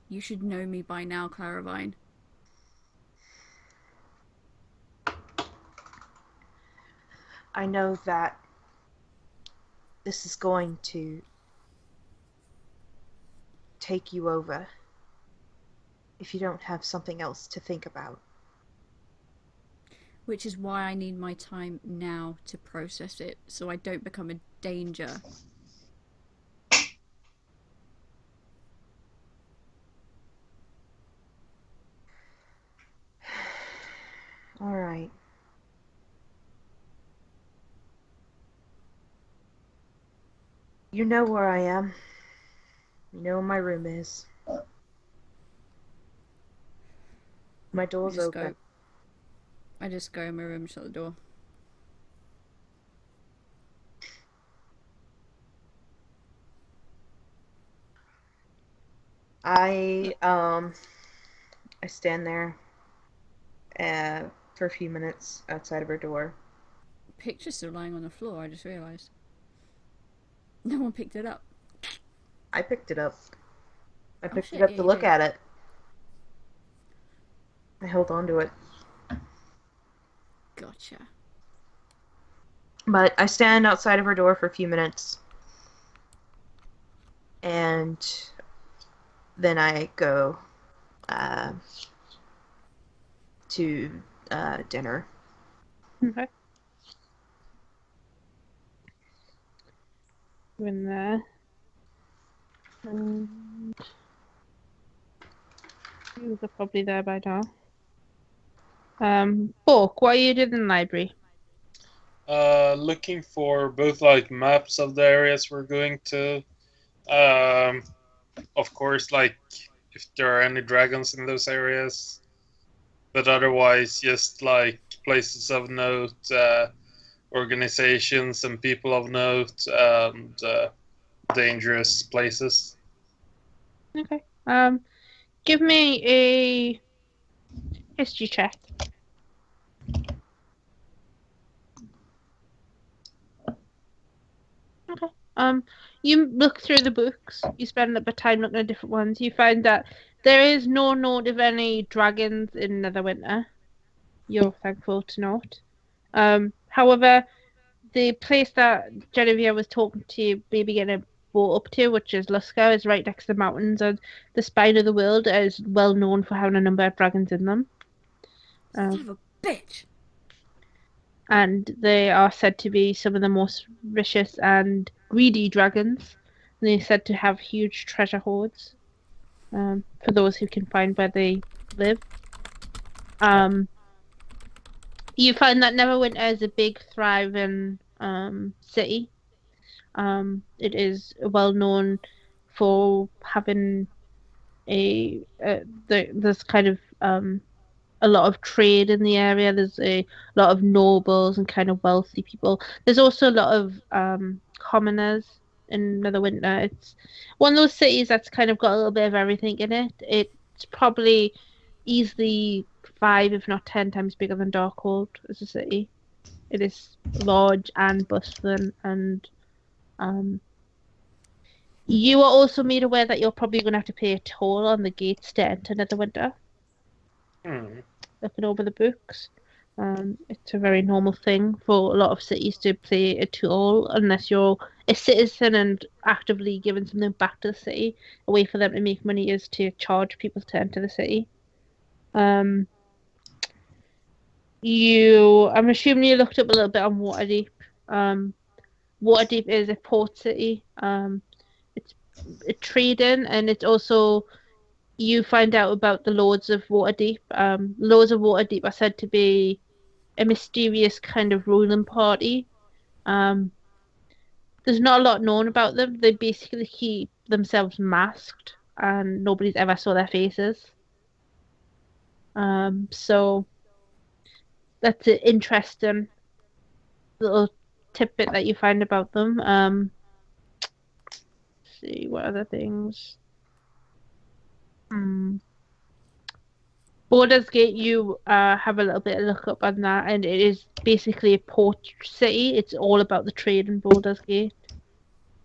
You should know me by now, Claravine. I know that this is going to take you over if you don't have something else to think about. Which is why I need my time now to process it, so I don't become a danger. All right. You know where I am. You know where my room is. My door's open. I just go in my room and shut the door. I stand there for a few minutes outside of her door. picture's still lying on the floor, I just realised. No one picked it up. I picked it up. I picked shit, it up yeah, to you look did. at it. I held on to it. Gotcha. But I stand outside of her door for a few minutes. And then I go to dinner. Okay. In there. And you are probably there by now. Bork, what are you doing in the library? Looking for both like maps of the areas we're going to. Of course, like if there are any dragons in those areas. But otherwise, just like places of note, organizations and people of note, and dangerous places. Okay. Give me a history check. Okay. You look through the books. You spend a bit of time looking at different ones. You find that there is no note of any dragons in Netherwinter. You're thankful to note. However, the place that Jennavyr was talking to you, maybe getting a boat up to, which is Lusker, is right next to the mountains, and the spine of the world is well known for having a number of dragons in them. Son of a bitch! And they are said to be some of the most vicious and greedy dragons. And they're said to have huge treasure hoards for those who can find where they live. You find that Neverwinter is a big, thriving city. It is well known for having there's kind of a lot of trade in the area. There's a lot of nobles and kind of wealthy people. There's also a lot of commoners in Netherwinter. It's one of those cities that's kind of got a little bit of everything in it. It's probably easily 5, if not 10 times bigger than Darkhold as a city. It is large and bustling, and you are also made aware that you're probably going to have to pay a toll on the gates to enter Netherwinter. Looking over the books, it's a very normal thing for a lot of cities to pay a toll unless you're a citizen and actively giving something back to the city. A way for them to make money is to charge people to enter the city. I'm assuming you looked up a little bit on Waterdeep. Waterdeep is a port city. It's a trading, and it's also you find out about the Lords of Waterdeep. Lords of Waterdeep are said to be a mysterious kind of ruling party. There's not a lot known about them. They basically keep themselves masked, and nobody's ever saw their faces. So that's an interesting little tidbit that you find about them. Let's see what other things. Baldur's Gate, you have a little bit of look up on that, and it is basically a port city. It's all about the trade in Baldur's Gate.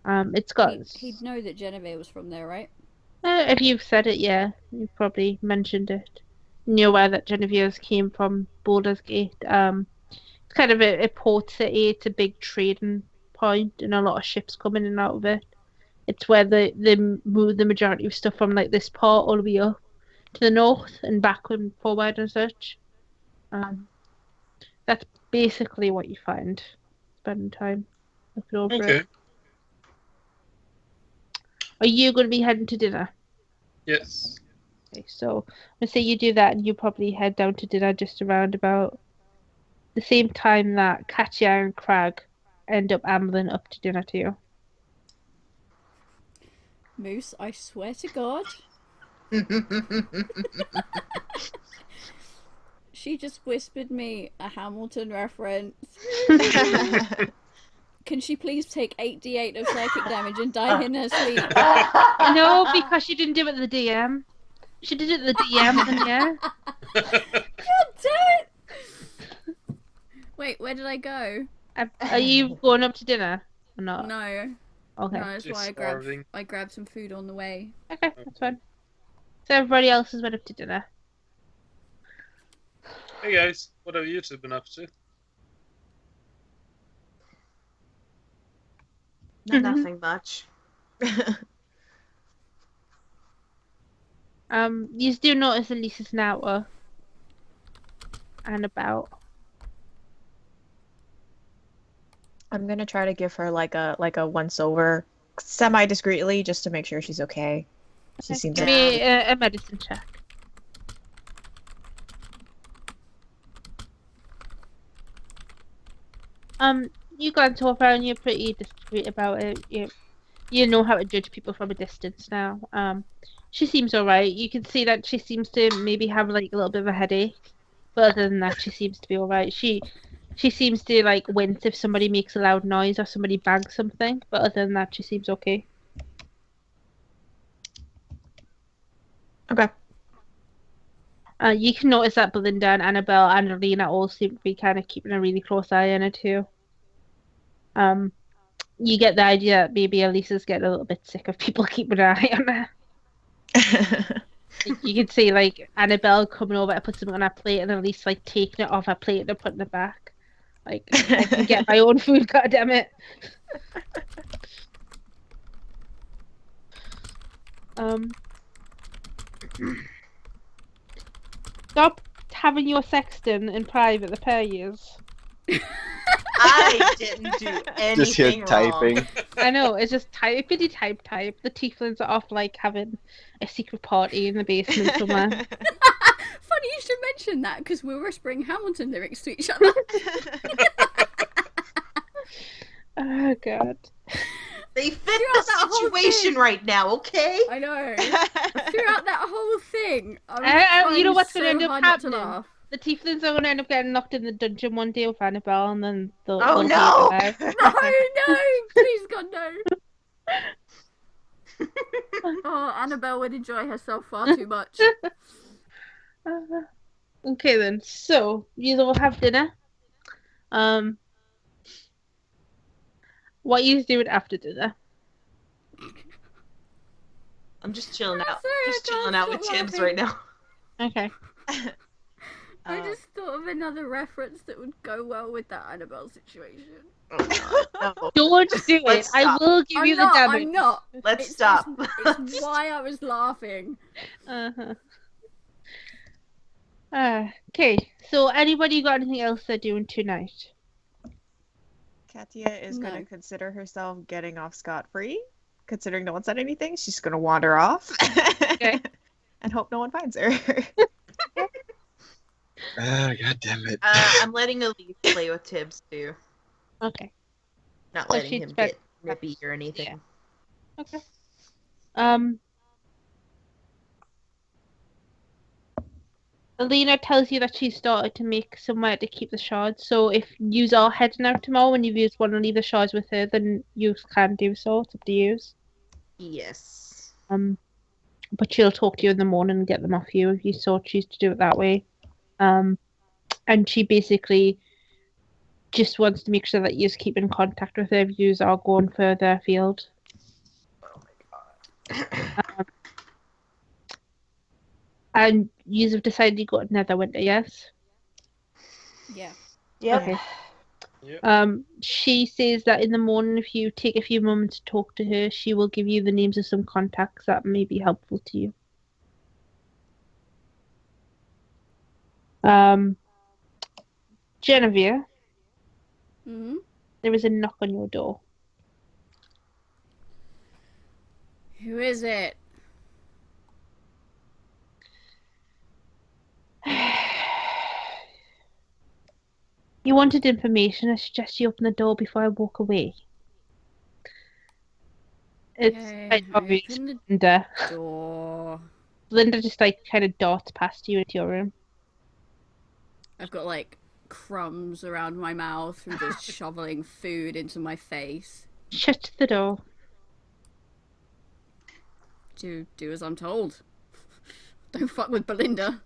It's got. He'd know that Jennavyr was from there, right? If you've said it, yeah, you've probably mentioned it. You're aware that Jennavyr came from Baldur's Gate. It's kind of a port city. It's a big trading point, and a lot of ships come in and out of it. It's where they move the majority of stuff from like this part all the way up to the north and back and forward and such. That's basically what you find. Spending time looking over it. Are you going to be heading to dinner? Yes. Okay, so let's say you do that, and you probably head down to dinner just around about the same time that Katya and Krag end up ambling up to dinner to you. Moose, I swear to God. She just whispered me a Hamilton reference. Can she please take 8d8 of psychic damage and die in her sleep? No, because she didn't do it at the DM. She did it at the DM, and yeah. God damn it! Wait, where did I go? Are you going up to dinner or not? No. Okay. No, that's She's why starving. I grabbed some food on the way. Okay, that's fine. So everybody else has went up to dinner. Hey guys, what have you two been up to? Nothing much. You do notice Elisa's now and about. I'm gonna try to give her like a once over, semi discreetly, just to make sure she's okay. She Okay, seems give like me a medicine check. You glance over and you're pretty discreet about it. You know how to judge people from a distance now. She seems alright. You can see that she seems to maybe have like a little bit of a headache, but other than that, she seems to be alright. She seems to like wince if somebody makes a loud noise or somebody bangs something, but other than that, she seems okay. okay. You can notice that Belinda and Annabelle and Alina all seem to be kind of keeping a really close eye on her too. You get the idea that maybe Elisa's getting a little bit sick of people keeping an eye on her. You can see like Annabelle coming over to put something on her plate and Elise like taking it off her plate and putting it back. Like, I can get my own food, goddammit. Stop having your sexton in private, the pair of yous. I didn't do anything Just here wrong. typing. I know, it's just typity type. The tieflings are off like having a secret party in the basement somewhere. Funny you should mention that, because we're whispering Hamilton lyrics to each other. Oh god. They fit Throughout that the whole situation thing. right now, okay? I know. Throughout that whole thing, I was You know trying what's so going to end up hard not to happening? laugh. The tieflings are going to end up getting locked in the dungeon one day with Annabelle, and then they'll Oh be no! alive. No, please God, no. Oh, Annabelle would enjoy herself far too much. Okay then, so you all have dinner. What are you doing after dinner? I'm just chilling out. Sorry, I Just chilling can't out with stop Tibbs laughing. right now. Okay. I just thought of another reference that would go well with that Annabelle situation. Oh, no. Don't do it. Let's I stop. will give you the damage. I'm not. Let's It's stop. It's why I was laughing. Okay, so anybody got anything else they're doing tonight? Katya is No. going to consider herself getting off scot-free, considering no one said anything. She's going to wander off. Okay. And hope no one finds her. God damn it. I'm letting Elise play with Tibbs too. Okay. Not So letting she'd him spent- get nippy or anything. Okay. Alina tells you that she's started to make somewhere to keep the shards, so if you are heading out tomorrow and you want to leave the shards with her, then you can do so. It's up to you. Yes. But she'll talk to you in the morning and get them off you if you so choose to do it that way. And she basically just wants to make sure that you keep in contact with her if you are going further afield. Oh my god. And you have decided you got Netherwinter, yes? Yeah. Yep. Okay. Yep. She says that in the morning, if you take a few moments to talk to her, she will give you the names of some contacts that may be helpful to you. Jennavyr, Hmm. there is a knock on your door. Who is it? You wanted information. I suggest you open the door before I walk away. It's Okay, quite obvious. open the Linda. door. Linda just like kind of darts past you into your room. I've got like crumbs around my mouth from just shoveling food into my face. Shut the door. Do as I'm told. Don't fuck with Belinda.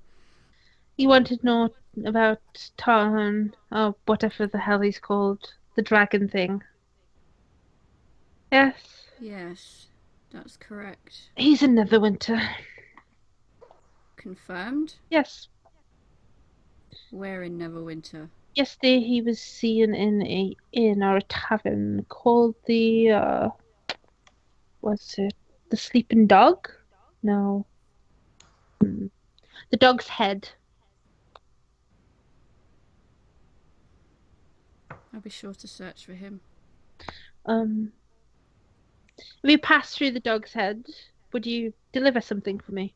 You wanted to know about Tarhan, or whatever the hell he's called, the dragon thing. Yes. Yes, that's correct. He's in Neverwinter. Confirmed? Yes. Where in Neverwinter? Yesterday he was seen in a inn or a tavern called the what's it? The Sleeping Dog? No. The Dog's Head. I'll be sure to search for him. If we pass through the Dog's Head, would you deliver something for me?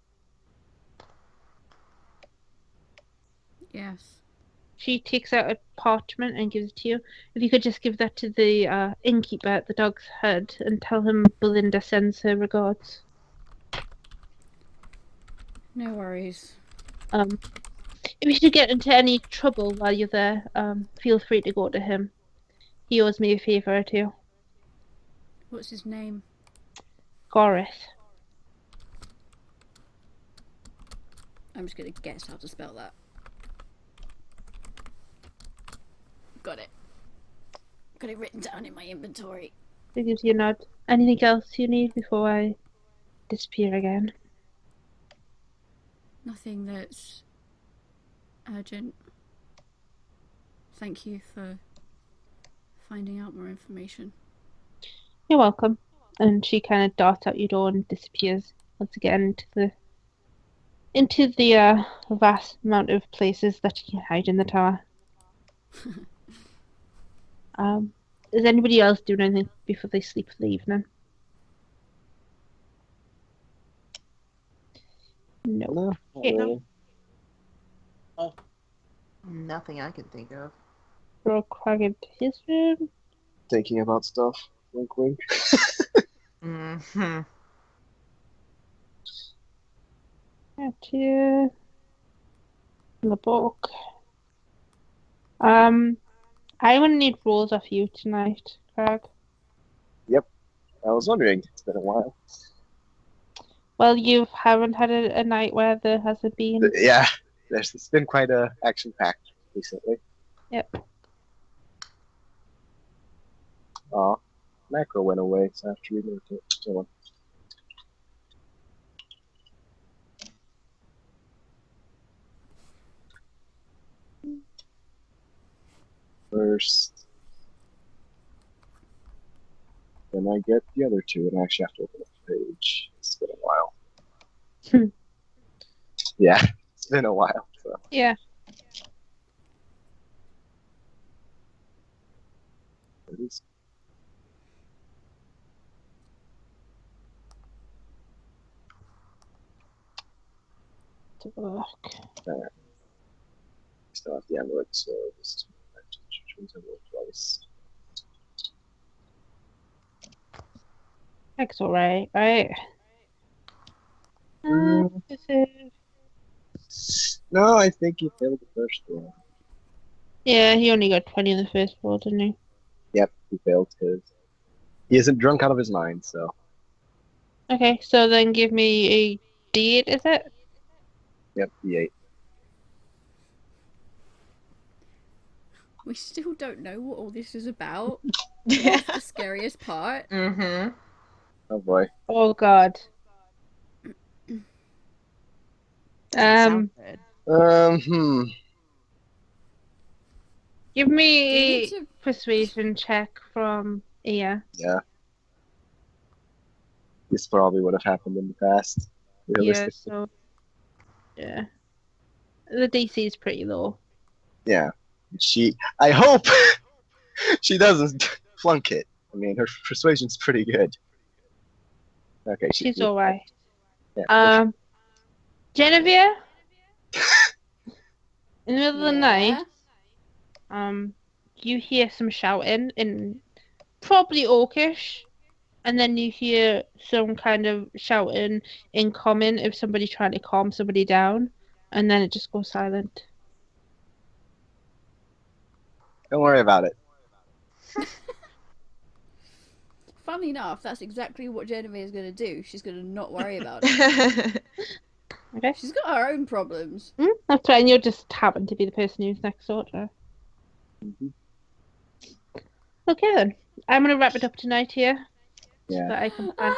Yes. She takes out a parchment and gives it to you. If you could just give that to the innkeeper at the Dog's Head and tell him Belinda sends her regards. No worries. If you should get into any trouble while you're there, feel free to go to him. He owes me a favour or two. What's his name? Gorith. I'm just gonna guess how to spell that. Got it. Got it written down in my inventory. He gives you a nod. Anything else you need before I disappear again? Nothing that's urgent. Thank you for finding out more information. You're welcome. And she kind of darts out your door and disappears once again into the vast amount of places that you can hide in the tower. Is anybody else doing anything before they sleep for the evening? No. No, not Okay. really. Nothing I can think of. Throw Krag into his room. Thinking about stuff. Wink, wink. Mm-hmm. Katya. The Bork. I want to need rolls off you tonight, Krag. I was wondering. It's been a while. Well, you haven't had a night where there hasn't been. Yeah, it's been quite action-packed recently. Yep. Aw, macro went away, so I have to remove it. Hold on. First, then I get the other two, and I actually have to open the page. It's been a while. Yeah, it's been a while. So. Yeah. It is. To work. There. Still have the amulet, so just choose amulet twice. That's alright, right? This is... No, I think he failed the first one. Yeah, he only got 20 in the first roll, didn't he? Yep, he failed his. He isn't drunk out of his mind, so. Okay, so then give me a D8, is it? Yep, the 8. We still don't know what all this is about. That's the scariest part. Mm-hmm. Oh boy. Oh god. Sound good. Give We me need a to- persuasion check from Ia. Yeah. This probably would have happened in the past. Yeah, Realistically. so... Yeah. The DC is pretty low. Yeah. I hope she doesn't flunk it. I mean, her persuasion's pretty good. Okay, She's alright. Yeah, Jennavyr? In the middle of the Yeah. night, you hear some shouting in probably Orcish, and then you hear some kind of shouting in Common if somebody's trying to calm somebody down, and then it just goes silent. Don't worry about it. Funnily enough, that's exactly what Jennavyr is going to do. She's going to not worry about it. Okay. She's got her own problems. That's right, and you just happen to be the person who's next door to her. Mhm. Okay then. I'm gonna wrap it up tonight here. Yeah. So that I can find